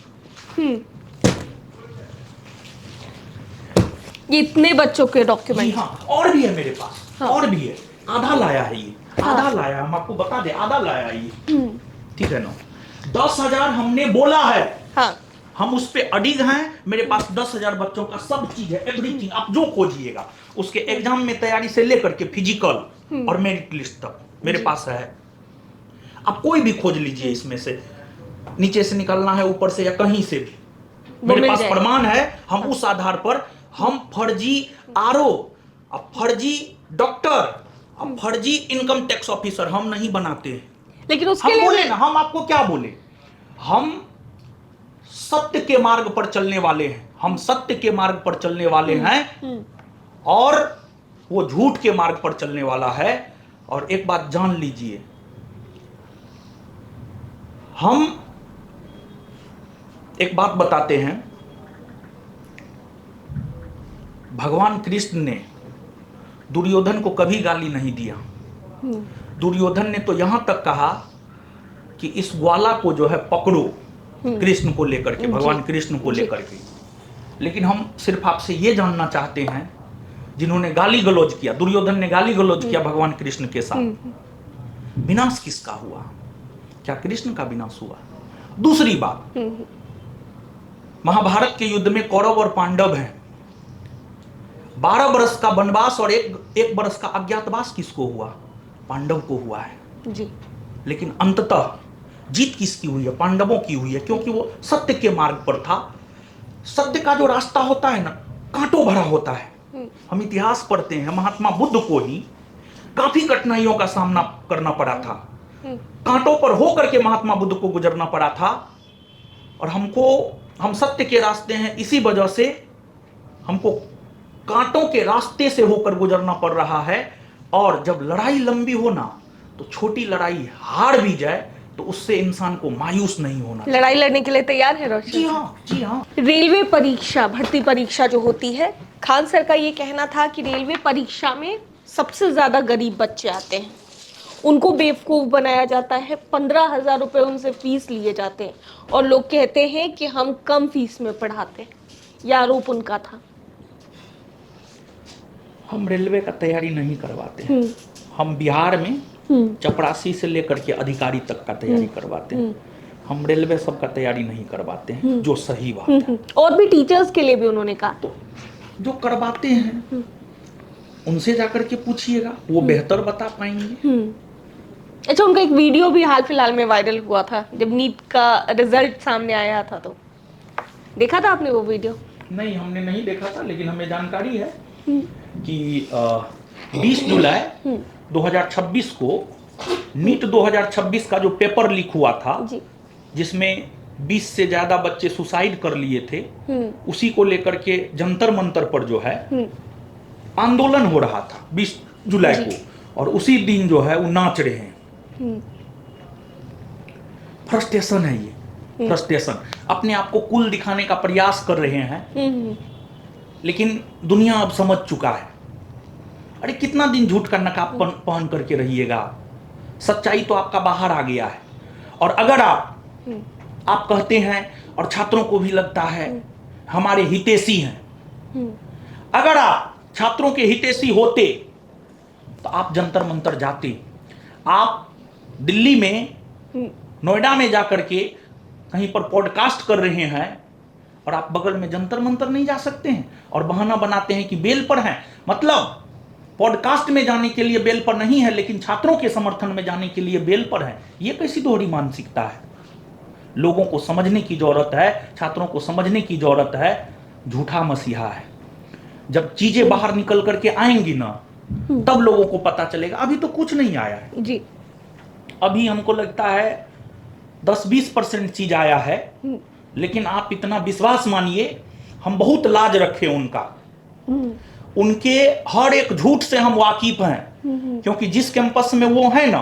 B: ये इतने बच्चों के डॉक्यूमेंट,
A: हाँ, और भी है मेरे पास, हाँ। और भी है, आधा लाया है ये, हाँ। आधा लाया, हम आपको बता दें, आधा लाया है ये, ठीक है ना। 10,000 हमने बोला है, हाँ। हम उस पे अडिग हैं। मेरे पास 10,000 बच्चों का सब चीज है, एवरीथिंग, आप जो खोजिएगा उसके एग्जाम में तैयारी से लेकर के फिजिकल और मेरिट लिस्ट तक मेरे पास है। आप कोई भी खोज लीजिए, इसमें से नीचे से निकलना है, ऊपर से या कहीं से भी, मेरे पास प्रमाण है। हम उस आधार पर हम फर्जी आरओ, अब फर्जी डॉक्टर, अब फर्जी इनकम टैक्स ऑफिसर हम नहीं बनाते हैं।
B: लेकिन उसके
A: लिए बोले ना, हम आपको क्या बोले, हम सत्य के मार्ग पर चलने वाले हैं, हम सत्य के मार्ग पर चलने वाले हैं, और वो झूठ के मार्ग पर चलने वाला है। और एक बात जान लीजिए, हम एक बात बताते हैं, भगवान कृष्ण ने दुर्योधन को कभी गाली नहीं दिया। दुर्योधन ने तो यहां तक कहा कि इस ग्वाला को जो है पकड़ो, कृष्ण को लेकर के, भगवान कृष्ण को लेकर के। लेकिन हम सिर्फ आपसे ये जानना चाहते हैं, जिन्होंने गाली गलौज किया, दुर्योधन ने गाली गलौज किया भगवान कृष्ण के साथ, विनाश किसका हुआ? क्या कृष्ण का विनाश हुआ? दूसरी बात, महाभारत के युद्ध में कौरव और पांडव हैं। 12 बरस का वनवास और एक बरस का अज्ञातवास किसको हुआ? पांडव को हुआ है जी। लेकिन अंततः जीत किसकी हुई है? पांडवों की हुई है, क्योंकि वो सत्य के मार्ग पर था। सत्य का जो रास्ता होता है ना, कांटों भरा होता है। हम इतिहास पढ़ते हैं, महात्मा बुद्ध को ही काफी कठिनाइयों का सामना करना पड़ा था। कांटों पर होकर के महात्मा बुद्ध को गुजरना पड़ा था। और हम सत्य के रास्ते हैं, इसी वजह से हमको कांटों के रास्ते से होकर गुजरना पड़ रहा है। और जब लड़ाई लंबी हो ना, तो छोटी लड़ाई हार भी जाए तो उससे इंसान को मायूस नहीं होना।
B: लड़ाई लड़ने के लिए तैयार है रोशन?
A: जी हाँ, जी हाँ।
B: रेलवे परीक्षा, भर्ती परीक्षा जो होती है, खान सर का ये कहना था कि रेलवे परीक्षा में सबसे ज्यादा गरीब बच्चे आते हैं, उनको बेवकूफ बनाया जाता है, 15,000 रुपए उनसे फीस लिए जाते हैं और लोग कहते हैं कि हम कम फीस में पढ़ाते हैं। यह आरोप उनका था।
A: हम रेलवे का तैयारी नहीं करवाते हैं। हम बिहार में चपरासी से लेकर के अधिकारी तक का तैयारी करवाते हैं। हम रेलवे सब का तैयारी नहीं करवाते हैं, जो सही बात है।
B: और भी टीचर्स के लिए भी उन्होंने कहा,
A: तो जो करवाते हैं उनसे जाकर के पूछिएगा, वो बेहतर बता पाएंगे।
B: अच्छा, उनका एक वीडियो भी हाल फिलहाल में वायरल हुआ था जब नीट का रिजल्ट सामने आया था, तो देखा था आपने वो वीडियो?
A: नहीं, हमने नहीं देखा था, लेकिन हमें जानकारी है कि 20 जुलाई 2026 को नीट 2026 का जो पेपर लीक हुआ था
B: जी,
A: जिसमें 20 से ज्यादा बच्चे सुसाइड कर लिए थे, उसी को लेकर के जंतर मंतर पर जो है आंदोलन हो रहा था 20 जुलाई को, और उसी दिन जो है वो नाच रहे हैं। फ्रस्ट्रेशन है ये, फ्रस्ट्रेशन। अपने आप को कूल दिखाने का प्रयास कर रहे हैं, लेकिन दुनिया अब समझ चुका है। अरे कितना दिन झूठ का नकाब पहन करके रहिएगा, सच्चाई तो आपका बाहर आ गया है। और अगर आप कहते हैं, और छात्रों को भी लगता है हमारे हितैषी हैं, अगर आप छात्रों के हितैषी होते तो आप जंतर मंतर जाते। आप दिल्ली में, नोएडा में जाकर के कहीं पर पॉडकास्ट कर रहे हैं और आप बगल में जंतर मंतर नहीं जा सकते हैं, और बहाना बनाते हैं कि बेल पर हैं। मतलब पॉडकास्ट में जाने के लिए बेल पर नहीं है, लेकिन छात्रों के समर्थन में जाने के लिए बेल पर है। यह कैसी दोहरी मानसिकता है? लोगों को समझने की जरूरत है, छात्रों को समझने की जरूरत है। झूठा मसीहा है। जब चीजें बाहर निकल करके आएंगी ना, तब लोगों को पता चलेगा। अभी तो कुछ नहीं आया है
B: जी।
A: अभी हमको लगता है 10-20% चीज आया है, लेकिन आप इतना विश्वास मानिए, हम बहुत लाज रखे उनका। उनके हर एक झूठ से हम वाकिफ हैं, क्योंकि जिस कैंपस में वो है ना,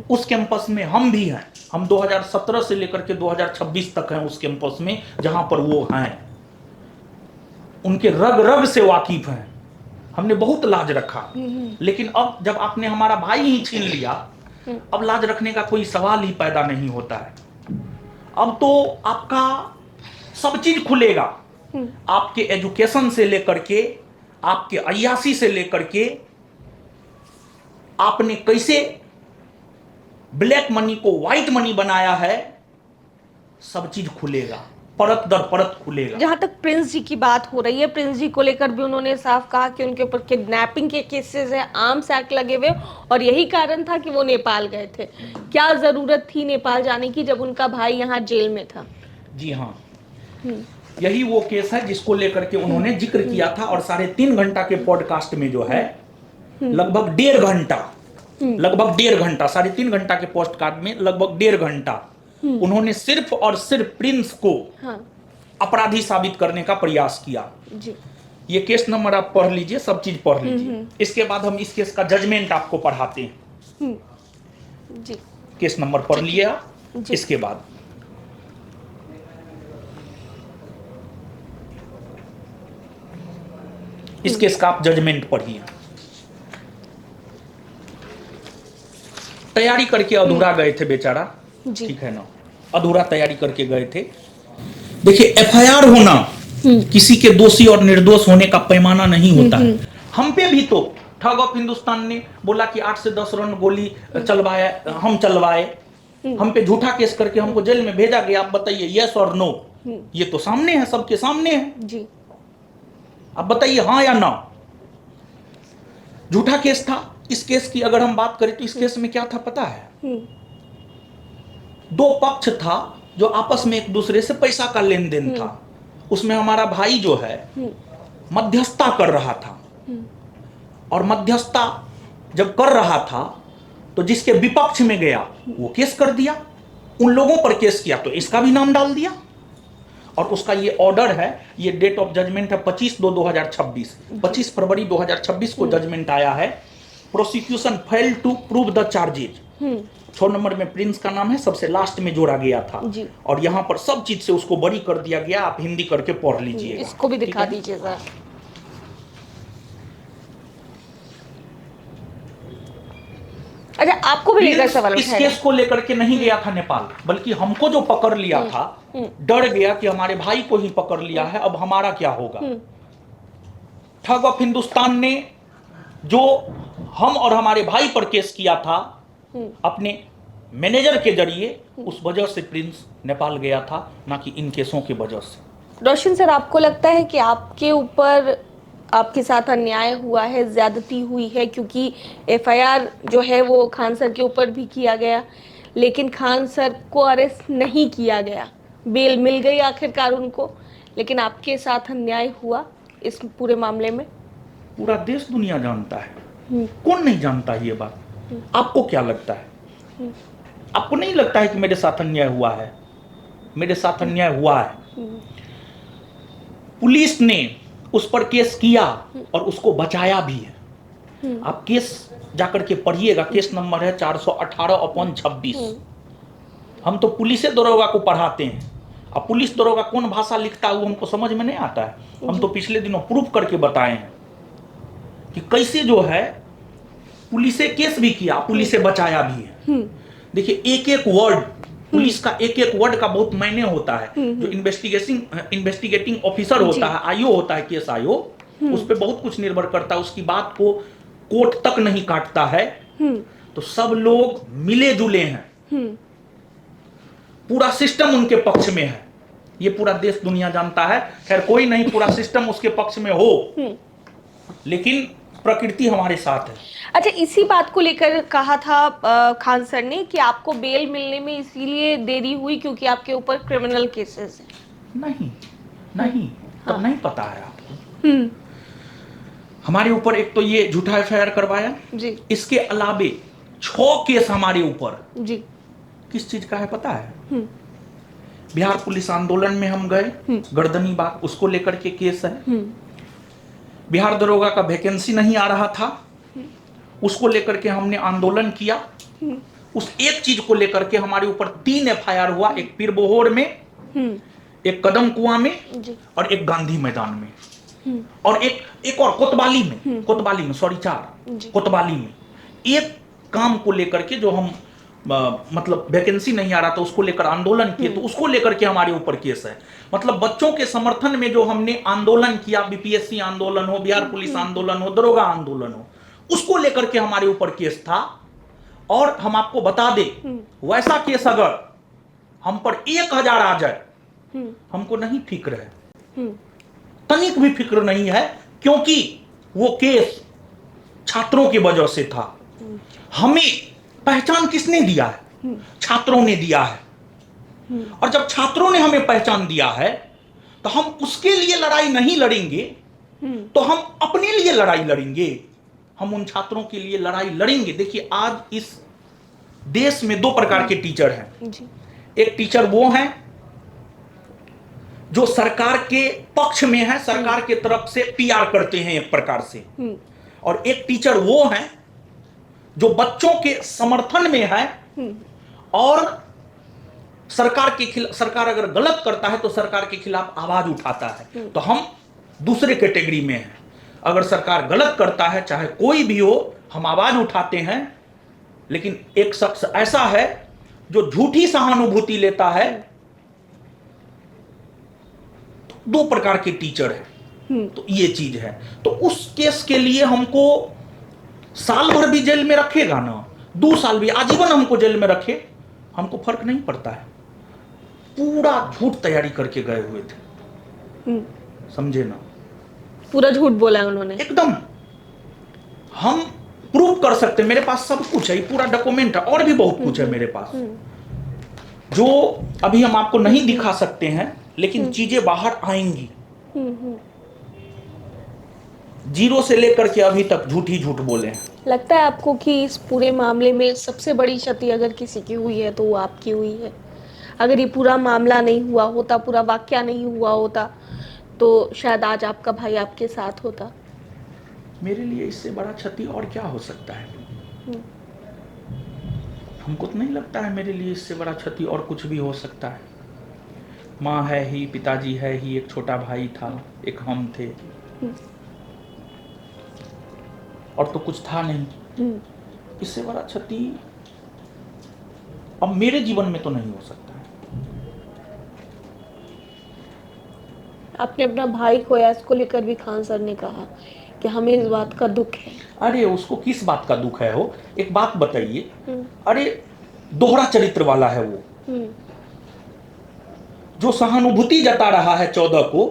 A: उस कैंपस में हम भी हैं। हम 2017 से लेकर के 2026 तक हैं उस कैंपस में जहां पर वो हैं। उनके रग रग से वाकिफ हैं। हमने बहुत लाज रखा, लेकिन अब जब आपने हमारा भाई ही छीन लिया, अब लाज रखने का कोई सवाल ही पैदा नहीं होता है। अब तो आपका सब चीज खुलेगा, आपके एजुकेशन से लेकर के, आपके अय्यासी से लेकर के, आपने कैसे ब्लैक मनी को व्हाइट मनी बनाया है, सब चीज खुलेगा, परत दर परत खुलेगा।
B: जहां तक प्रिंस जी की बात हो रही है, प्रिंस जी को लेकर भी उन्होंने साफ कहा कि उनके ऊपर किडनैपिंग के केसेस है, आर्म्स एक्ट लगे हुए, और यही कारण था कि वो नेपाल गए थे। क्या जरूरत थी नेपाल जाने की जब उनका भाई यहाँ जेल में था?
A: जी हाँ, यही वो केस है जिसको लेकर के उन्होंने जिक्र किया था। और 3.5 घंटा के पॉडकास्ट में जो है, लगभग 1.5 घंटा 3.5 घंटा के पॉडकास्ट में लगभग 1.5 घंटा उन्होंने सिर्फ और सिर्फ प्रिंस को अपराधी साबित करने का प्रयास किया।
B: जी।
A: ये केस नंबर आप पढ़ लीजिए, सब चीज पढ़ लीजिए। इसके बाद हम इस केस का जजमेंट आपको पढ़ाते हैं।
B: जी।
A: केस नंबर पढ़ लिए आप, इसके बाद इस केस का आप जजमेंट पढ़िए। तैयारी करके अधूरा गए थे बेचारा, ठीक है ना, अधूरा तैयारी करके गए थे। देखिए, एफआईआर होना किसी के दोषी और निर्दोष होने का पैमाना नहीं होता है। हम पे भी तो ठग ऑफ हिंदुस्तान ने बोला कि 8 से 10 रन गोली चलवाए, हम चलवाए। हम पे झूठा केस करके हमको जेल में भेजा गया। आप बताइए, यस और नो? ये तो सामने है, सबके सामने है
B: जी।
A: आप बताइए, हाँ या ना? झूठा केस था। इस केस की अगर हम बात करें तो इस केस में क्या था पता है? 2 पक्ष था जो आपस में एक दूसरे से पैसा का लेन देन था। उसमें हमारा भाई जो है मध्यस्थता कर रहा था, और मध्यस्थता जब कर रहा था तो जिसके विपक्ष में गया वो केस कर दिया, उन लोगों पर केस किया तो इसका भी नाम डाल दिया। और उसका ये ऑर्डर है, ये डेट ऑफ जजमेंट है 25/2/2026, 25 फरवरी 2026 को जजमेंट आया है। Prosecution fail to prove the charges. 6 number में प्रिंस का नाम है, सबसे लास्ट में जोड़ा गया था
B: जी।
A: और यहाँ पर सब चीज से उसको बरी कर दिया गया। आप हिंदी करके पढ़ लीजिएगा,
B: इसको भी दिखा दीजिए सर। अच्छा, आपको भी लेकर सवाल
A: इस
B: उठाएगा?
A: केस को लेकर के नहीं गया था नेपाल, बल्कि हमको जो पकड़ लिया था, डर गया कि हमारे भाई को ही पकड़ लिया है, अब हमारा क्या होगा। ठग ऑफ हिंदुस्तान ने जो हम और हमारे भाई पर केस किया था अपने मैनेजर के जरिए, उस वजह से प्रिंस नेपाल गया था, ना कि इन केसों की वजह से।
B: रोशन सर, आपको लगता है कि आपके ऊपर, आपके साथ अन्याय हुआ है, ज्यादती हुई है? क्योंकि एफआईआर जो है वो खान सर के ऊपर भी किया गया, लेकिन खान सर को अरेस्ट नहीं किया गया, बेल मिल गई आखिरकार उनको, लेकिन आपके साथ अन्याय हुआ इस पूरे मामले में?
A: पूरा देश दुनिया जानता है, कौन नहीं जानता है ये बात? आपको क्या लगता है? आपको नहीं लगता है कि मेरे साथ अन्याय हुआ है? मेरे साथ अन्याय हुआ है। पुलिस ने उस पर केस किया और उसको बचाया भी है। आप केस जाकर के पढ़िएगा, केस नंबर है 418/26। हम तो पुलिस दरोगा को पढ़ाते हैं, अब पुलिस दरोगा कौन भाषा लिखता है वो हमको समझ में नहीं आता है। हम तो पिछले दिनों प्रूफ करके बताए हैं कि कैसे जो है पुलिस केस भी किया, पुलिस बचाया भी है। देखिए, एक एक वर्ड पुलिस का, एक एक वर्ड का बहुत मायने होता है। जो इन्वेस्टिगेटिंग ऑफिसर होता है, आईओ होता है, केस आईओ, उस पर बहुत कुछ निर्भर करता है, उसकी बात को कोर्ट तक नहीं काटता है। तो सब लोग मिले जुले हैं, पूरा सिस्टम उनके पक्ष में है, ये पूरा देश दुनिया जानता है। खैर कोई नहीं पूरा सिस्टम उसके पक्ष में हो, लेकिन प्रकृति हमारे साथ है।
B: अच्छा, इसी बात को लेकर कहा था खान सर ने कि आपको बेल मिलने में इसीलिए देरी हुई क्योंकि आपके ऊपर क्रिमिनल केसेस हैं।
A: नहीं तब नहीं पता है आपको। हमारे ऊपर एक तो ये झूठा एफआईआर करवाया
B: जी, इसके
A: इसके अलावे 6 केस हमारे ऊपर
B: जी
A: किस चीज का है पता है? बिहार पुलिस आंदोलन में हम गए, गर्दनी बाग, उसको लेकर के केस है। बिहार दरोगा का वैकेंसी नहीं आ रहा था, उसको लेकर के हमने आंदोलन किया। उस एक चीज को लेकर के हमारे ऊपर 3 एफआईआर हुआ, एक पीरबोहर में, एक कदम कुआं में और एक गांधी मैदान में, और एक और कोतवाली में, सॉरी 4 कोतवाली में। एक काम को लेकर के जो हम मतलब वैकेंसी नहीं आ रहा था उसको लेकर आंदोलन किए, तो उसको लेकर के हमारे ऊपर केस है। मतलब बच्चों के समर्थन में जो हमने आंदोलन किया, बीपीएससी आंदोलन हो, बिहार पुलिस आंदोलन हो, दरोगा आंदोलन हो, उसको लेकर के हमारे ऊपर केस था। और हम आपको बता दें, वैसा केस अगर हम पर 1000 आ जाए, हमको नहीं फिक्र है, तनिक भी फिक्र नहीं है, क्योंकि वो केस छात्रों की वजह से था। हमें पहचान किसने दिया है? छात्रों ने दिया है। और जब छात्रों ने हमें पहचान दिया है तो हम उसके लिए लड़ाई नहीं लड़ेंगे, तो हम अपने लिए लड़ाई लड़ेंगे, हम उन छात्रों के लिए लड़ाई लड़ेंगे। देखिए, आज इस देश में 2 प्रकार के टीचर हैं। एक टीचर वो हैं जो सरकार के पक्ष में है, सरकार के तरफ से पीआर करते हैं एक प्रकार से, और एक टीचर वो हैं जो बच्चों के समर्थन में है और सरकार के खिलाफ, सरकार अगर गलत करता है तो सरकार के खिलाफ आवाज उठाता है। तो हम दूसरे कैटेगरी में हैं। अगर सरकार गलत करता है, चाहे कोई भी हो, हम आवाज उठाते हैं। लेकिन एक शख्स ऐसा है जो झूठी सहानुभूति लेता है। तो 2 प्रकार के टीचर हैं, तो ये चीज है। तो उस केस के लिए हमको साल भर भी जेल में रखेगा ना, 2 साल भी, आजीवन हमको जेल में रखे, हमको फर्क नहीं पड़ता है। पूरा झूठ तैयारी करके गए हुए थे, समझे ना?
B: पूरा झूठ बोला उन्होंने
A: एकदम। हम प्रूव कर सकते हैं, मेरे पास सब कुछ है, पूरा डॉक्यूमेंट है, और भी बहुत कुछ है मेरे पास, जो अभी हम आपको नहीं दिखा सकते हैं, लेकिन चीजें बाहर आएंगी। 0 से लेकर के अभी तक झूठ ही झूठ बोले हैं।
B: लगता है आपको कि इस पूरे मामले में सबसे बड़ी क्षति अगर किसी की हुई है तो वो आपकी हुई है? अगर ये पूरा मामला नहीं हुआ होता, पूरा वाकया नहीं हुआ होता, तो शायद आज आपका भाई आपके साथ होता।
A: मेरे लिए इससे बड़ा क्षति और क्या हो सकता है? हमको तो नहीं लगता है मेरे लिए इससे बड़ा क्षति और कुछ भी हो सकता है। माँ है ही, पिताजी है ही, एक छोटा भाई था, एक हम थे, और तो कुछ था नहीं। इससे बड़ा क्षति अब मेरे जीवन में तो नहीं हो सकता है।
B: आपने अपना भाई खोया, इसको लेकर भी खान सर ने कहा कि हमें इस बात का दुख है।
A: अरे उसको किस बात का दुख है? हो एक बात बताइए, अरे दोहरा चरित्र वाला है वो, जो सहानुभूति जता रहा है 14 को,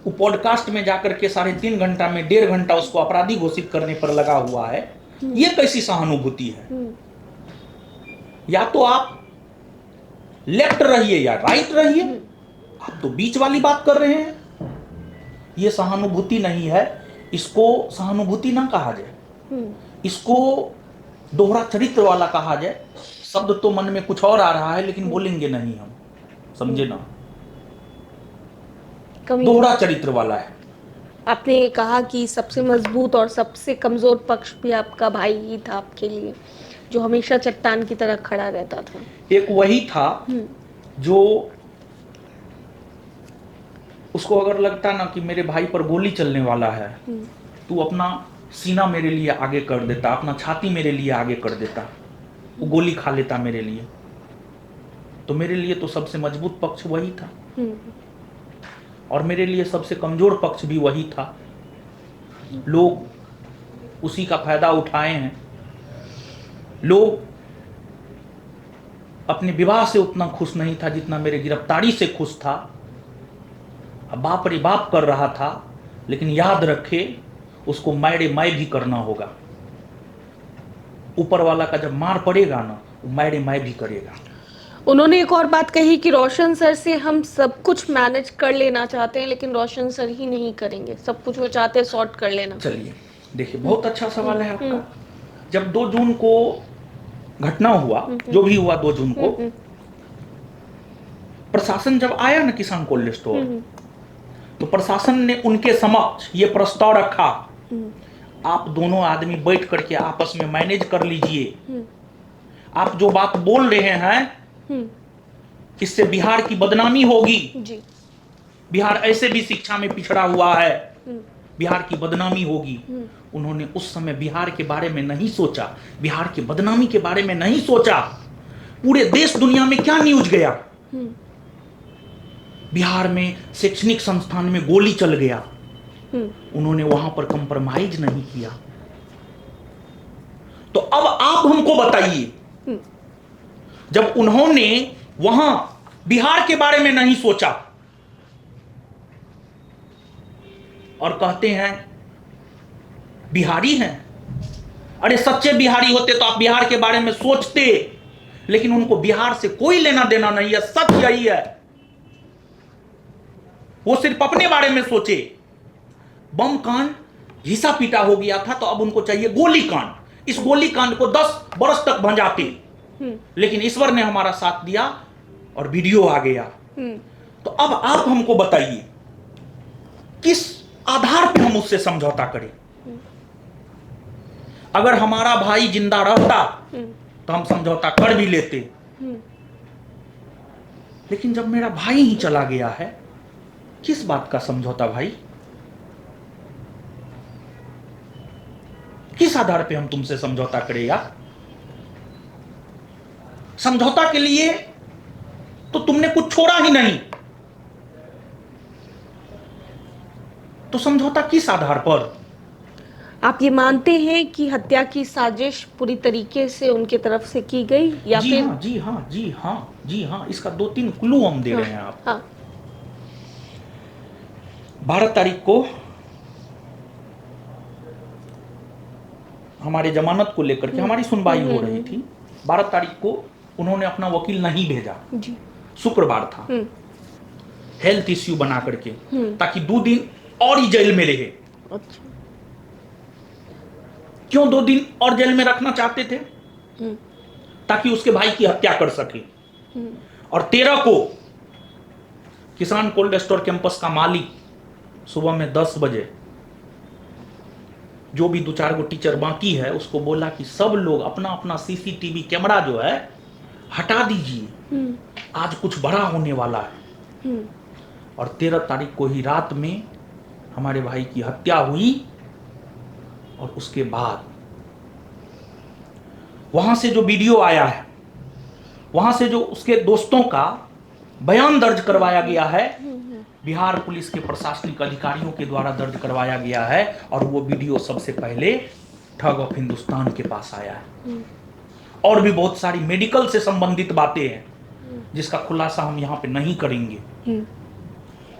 A: वो पॉडकास्ट में जाकर के 3.5 घंटा में 1.5 घंटा उसको अपराधी घोषित करने पर लगा हुआ है। ये कैसी सहानुभूति है? या तो आप लेफ्ट रहिए या राइट रहिए, आप तो बीच वाली बात कर रहे हैं। ये सहानुभूति नहीं है, इसको सहानुभूति ना कहा जाए, इसको दोहरा चरित्र वाला कहा जाए। शब्द तो मन में कुछ और आ रहा है लेकिन बोलेंगे नहीं हम, समझे ना? दोहरा चरित्र वाला है।
B: आपने कहा कि सबसे मजबूत और सबसे कमजोर पक्ष भी आपका भाई ही था आपके लिए, जो हमेशा चट्टान की तरह खड़ा रहता था।
A: एक वही था जो, उसको अगर लगता ना कि मेरे भाई पर गोली चलने वाला है, तू अपना सीना मेरे लिए आगे कर देता, अपना छाती मेरे लिए आगे कर देता, वो गोली खा लेता मेरे लिए। तो मेरे लिए तो सबसे मजबूत पक्ष वही था, और मेरे लिए सबसे कमजोर पक्ष भी वही था। लोग उसी का फायदा उठाए हैं। लोग अपने विवाह से उतना खुश नहीं था जितना मेरे गिरफ्तारी से खुश था। बाप रे बाप कर रहा था, लेकिन याद रखे उसको मैरे मैं भी करना होगा। ऊपर वाला का जब मार पड़ेगा ना, वो मैरे मैं भी करेगा।
B: उन्होंने एक और बात कही कि रोशन सर से हम सब कुछ मैनेज कर लेना चाहते हैं, लेकिन रोशन सर ही नहीं करेंगे सब कुछ, वो चाहते हैं सॉर्ट कर लेना।
A: चलिए देखिए, बहुत अच्छा सवाल है आपका। जब 2 जून को घटना हुआ, जो भी हुआ 2 जून को, प्रशासन जब आया ना किसान कोल्ड स्टोर, तो प्रशासन ने उनके समक्ष ये प्रस्ताव रखा, आप दोनों आदमी बैठ करके आपस में मैनेज कर लीजिए। आप जो बात बोल रहे हैं इससे बिहार की बदनामी होगी जी। बिहार ऐसे भी शिक्षा में पिछड़ा हुआ है, बिहार की बदनामी होगी। उन्होंने उस समय बिहार के बारे में नहीं सोचा, बिहार की बदनामी के बारे में नहीं सोचा। पूरे देश दुनिया में क्या न्यूज गया, बिहार में शैक्षणिक संस्थान में गोली चल गया, उन्होंने वहां पर कंप्रोमाइज नहीं किया। तो अब आप हमको बताइए, जब उन्होंने वहां बिहार के बारे में नहीं सोचा और कहते हैं बिहारी हैं, अरे सच्चे बिहारी होते तो आप बिहार के बारे में सोचते, लेकिन उनको बिहार से कोई लेना देना नहीं है। सच यही है, वो सिर्फ अपने बारे में सोचे। बम कांड घिसा पीटा हो गया था, तो अब उनको चाहिए गोली कांड। इस गोली कांड को 10 बरस तक भंजाते, लेकिन ईश्वर ने हमारा साथ दिया और वीडियो आ गया। तो अब आप हमको बताइए, किस आधार पे हम उससे समझौता करें? अगर हमारा भाई जिंदा रहता तो हम समझौता कर भी लेते, लेकिन जब मेरा भाई ही चला गया है, किस बात का समझौता भाई? किस आधार पे हम तुमसे समझौता करेगा? समझौता के लिए तो तुमने कुछ छोड़ा ही नहीं, तो समझौता किस आधार पर?
B: आप ये मानते हैं कि हत्या की साजिश पूरी तरीके से उनके तरफ से की गई, या
A: जी
B: फिर?
A: हाँ, जी हाँ, जी हाँ, जी हाँ। इसका 2-3 क्लू हम दे रहे हैं आप।
B: हाँ।
A: 12 तारीख को हमारे जमानत को लेकर के हमारी सुनवाई हो रही थी। 12 तारीख को उन्होंने अपना वकील नहीं भेजा जी। शुक्रवार था, हेल्थ इश्यू बना करके, ताकि 2 दिन और ही जेल में रहे।
B: अच्छा।
A: क्यों 2 दिन और जेल में रखना चाहते थे? ताकि उसके भाई की हत्या कर सके। और 13 को किसान कोल्ड स्टोर कैंपस का मालिक सुबह में 10 बजे जो भी 2-4 गो टीचर बाकी है उसको बोला कि सब लोग अपना अपना सीसीटीवी कैमरा जो है हटा दीजिए, आज कुछ बड़ा होने वाला है। और 13 तारीख को ही रात में हमारे भाई की हत्या हुई। और उसके बाद वहां से जो वीडियो आया है, वहां से जो उसके दोस्तों का बयान दर्ज करवाया गया है, बिहार पुलिस के प्रशासनिक अधिकारियों के द्वारा दर्ज करवाया गया है। और वो वीडियो सबसे पहले ठग ऑफ हिंदुस्तान के पास आया है। और भी बहुत सारी मेडिकल से संबंधित बातें हैं जिसका खुलासा हम यहां पे नहीं करेंगे।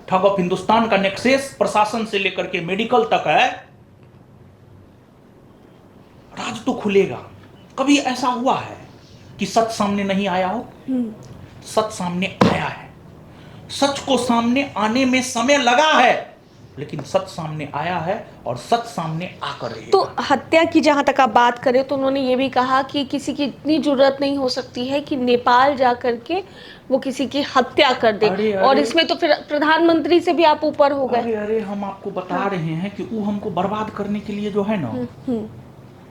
A: ठग ऑफ हिंदुस्तान का नेक्सेस प्रशासन से लेकर के मेडिकल तक है। राज तो खुलेगा। कभी ऐसा हुआ है कि सच सामने नहीं आया हो? सच सामने आया है। सच को सामने आने में समय लगा है, लेकिन सच सामने आया है और सच सामने आकर रहेगा।
B: तो हत्या की जहां तक आप बात करें तो उन्होंने ये भी कहा कि किसी की इतनी जरूरत नहीं हो सकती है कि नेपाल जा करके वो किसी की हत्या कर दे।
A: अरे,
B: और इसमें तो फिर प्रधानमंत्री से भी आप ऊपर हो गए।
A: अरे हम आपको बता रहे हैं कि वो हमको बर्बाद करने के लिए जो है ना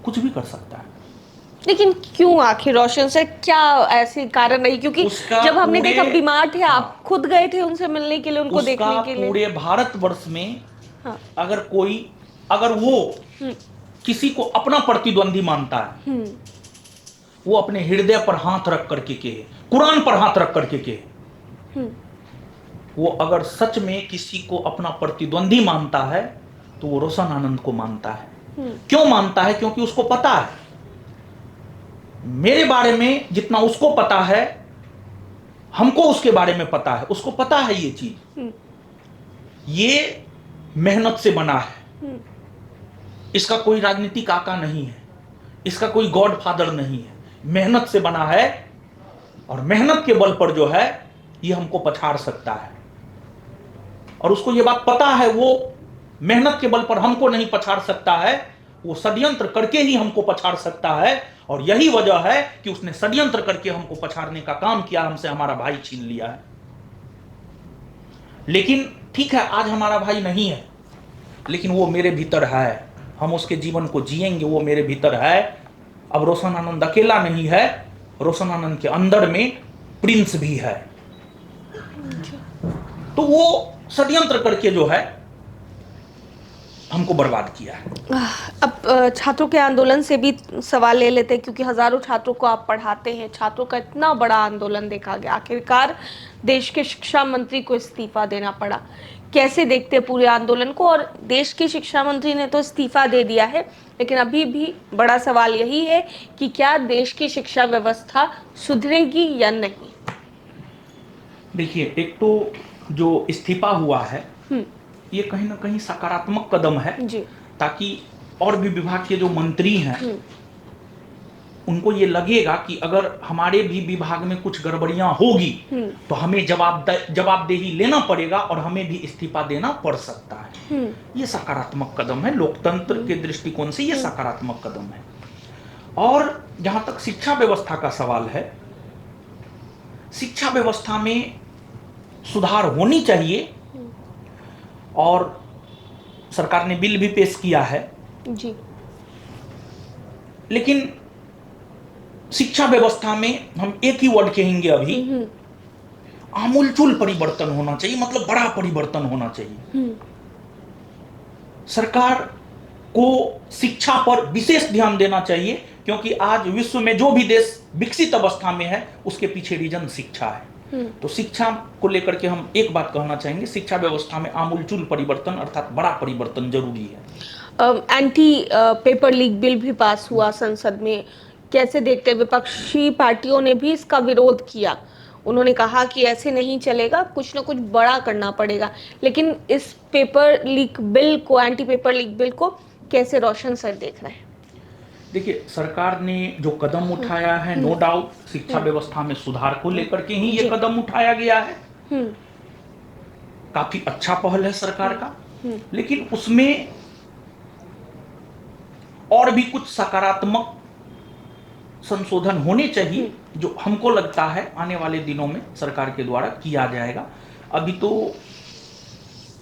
A: कुछ भी कर सकता है।
B: लेकिन क्यों आखिर रोशन से क्या ऐसे कारण नहीं? क्योंकि जब हमने देखा बीमार थे, आप खुद गए थे उनसे मिलने के लिए, उनको देखने के लिए।
A: पूरे भारतवर्ष में
B: हाँ।
A: अगर वो किसी को अपना प्रतिद्वंदी मानता है, वो अपने हृदय पर हाथ रख करके कहे, कुरान पर हाथ रख करके कहे। वो अगर सच में किसी को अपना प्रतिद्वंदी मानता है तो वो रोशन आनंद को मानता है। क्यों मानता है? क्योंकि उसको पता है मेरे बारे में जितना उसको पता है, हमको उसके बारे में पता है। उसको पता है ये चीज, ये मेहनत से बना है। इसका कोई राजनीतिक आका नहीं है, इसका कोई गॉड फादर नहीं है। मेहनत से बना है और मेहनत के बल पर जो है ये हमको पछाड़ सकता है। और उसको ये बात पता है वो मेहनत के बल पर हमको नहीं पछाड़ सकता है, वो षड्यंत्र करके ही हमको पछाड़ सकता है। और यही वजह है कि उसने षड्यंत्र करके हमको पछाड़ने का काम किया, हमसे हमारा भाई छीन लिया है। लेकिन ठीक है, आज हमारा भाई नहीं है, लेकिन वो मेरे भीतर है। हम उसके जीवन को जिएंगे, वो मेरे भीतर है। अब रोशन आनंद अकेला नहीं है, रोशन आनंद के अंदर में प्रिंस भी है। तो वो षड्यंत्र करके जो है हमको बर्बाद किया है।
B: अब छात्रों के आंदोलन से भी सवाल ले लेते हैं, क्योंकि हजारों छात्रों को आप पढ़ाते हैं। छात्रों का इतना बड़ा आंदोलन देखा गया, आखिरकार देश के शिक्षा मंत्री को इस्तीफा देना पड़ा। कैसे देखते हैं पूरे आंदोलन को? और देश के शिक्षा मंत्री ने तो इस्तीफा दे दिया है, लेकिन अभी भी बड़ा सवाल यही है कि क्या देश की शिक्षा व्यवस्था सुधरेगी या नहीं?
A: देखिए, एक तो जो इस्तीफा हुआ है ये कहीं ना कहीं सकारात्मक कदम है जी। ताकि और भी विभाग के जो मंत्री हैं उनको ये लगेगा कि अगर हमारे भी विभाग में कुछ गड़बड़ियां होगी तो हमें जवाबदेही लेना पड़ेगा और हमें भी इस्तीफा देना पड़ सकता है। ये सकारात्मक कदम है, लोकतंत्र के दृष्टिकोण से ये सकारात्मक कदम है। और जहां तक शिक्षा व्यवस्था का सवाल है, शिक्षा व्यवस्था में सुधार होनी चाहिए और सरकार ने बिल भी पेश किया है जी। लेकिन शिक्षा व्यवस्था में हम एक ही वर्ड कहेंगे अभी, आमूलचूल परिवर्तन होना चाहिए, मतलब बड़ा परिवर्तन होना चाहिए। सरकार को शिक्षा पर विशेष ध्यान देना चाहिए, क्योंकि आज विश्व में जो भी देश विकसित अवस्था में है उसके पीछे रीजन शिक्षा है। तो शिक्षा को लेकर के हम एक बात कहना चाहेंगे, शिक्षा व्यवस्था में आमूलचूल परिवर्तन अर्थात बड़ा परिवर्तन जरूरी है।
B: एंटी पेपर लीक बिल भी पास हुआ संसद में, कैसे देखते हैं? विपक्षी पार्टियों ने भी इसका विरोध किया, उन्होंने कहा कि ऐसे नहीं चलेगा, कुछ ना कुछ बड़ा करना पड़ेगा। लेकिन इस पेपर लीक बिल को, एंटी पेपर लीक बिल को कैसे रोशन सर देख रहे हैं?
A: देखिए, सरकार ने जो कदम उठाया है, नो डाउट शिक्षा व्यवस्था में सुधार को लेकर के ही ये कदम उठाया गया है। काफी अच्छा पहल है सरकार का, लेकिन उसमें और भी कुछ सकारात्मक संशोधन होने चाहिए, जो हमको लगता है आने वाले दिनों में सरकार के द्वारा किया जाएगा। अभी तो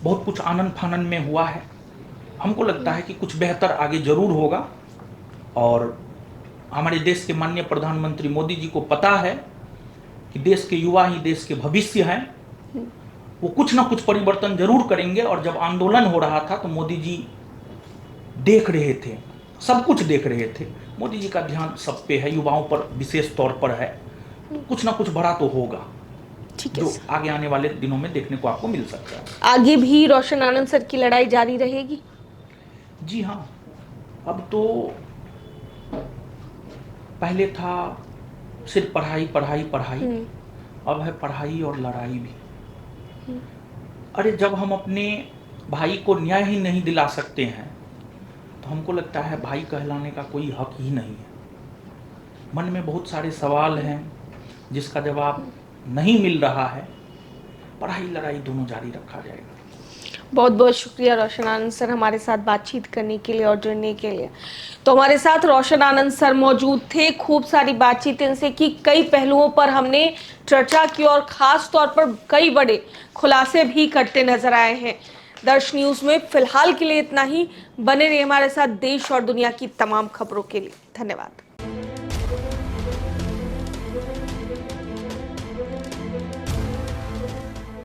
A: बहुत कुछ आनन फानन में हुआ है, हमको लगता है कि कुछ बेहतर आगे जरूर होगा। और हमारे देश के माननीय प्रधानमंत्री मोदी जी को पता है कि देश के युवा ही देश के भविष्य हैं, वो कुछ ना कुछ परिवर्तन जरूर करेंगे। और जब आंदोलन हो रहा था तो मोदी जी देख रहे थे, सब कुछ देख रहे थे। मोदी जी का ध्यान सब पे है, युवाओं पर विशेष तौर पर है। कुछ ना कुछ बड़ा तो होगा,
B: ठीक है
A: जो
B: सर।
A: आगे आने वाले दिनों में देखने को आपको मिल सकता है।
B: आगे भी रोशन आनंद सर की लड़ाई जारी रहेगी?
A: जी हाँ, अब तो पहले था सिर्फ पढ़ाई पढ़ाई पढ़ाई, अब है पढ़ाई और लड़ाई भी। अरे जब हम अपने भाई को न्याय ही नहीं दिला सकते हैं तो हमको लगता है भाई कहलाने का कोई हक ही नहीं है। मन में बहुत सारे सवाल हैं जिसका जवाब नहीं मिल रहा है। पढ़ाई लड़ाई दोनों जारी रखा जाएगा।
B: बहुत बहुत शुक्रिया रोशन आनंद सर हमारे साथ बातचीत करने के लिए और जुड़ने के लिए। तो हमारे साथ रोशन आनंद सर मौजूद थे, खूब सारी बातचीत इनसे की, कई पहलुओं पर हमने चर्चा की और खास तौर पर कई बड़े खुलासे भी करते नजर आए हैं। दर्श न्यूज में फिलहाल के लिए इतना ही। बने रहिए हमारे साथ देश और दुनिया की तमाम खबरों के लिए। धन्यवाद।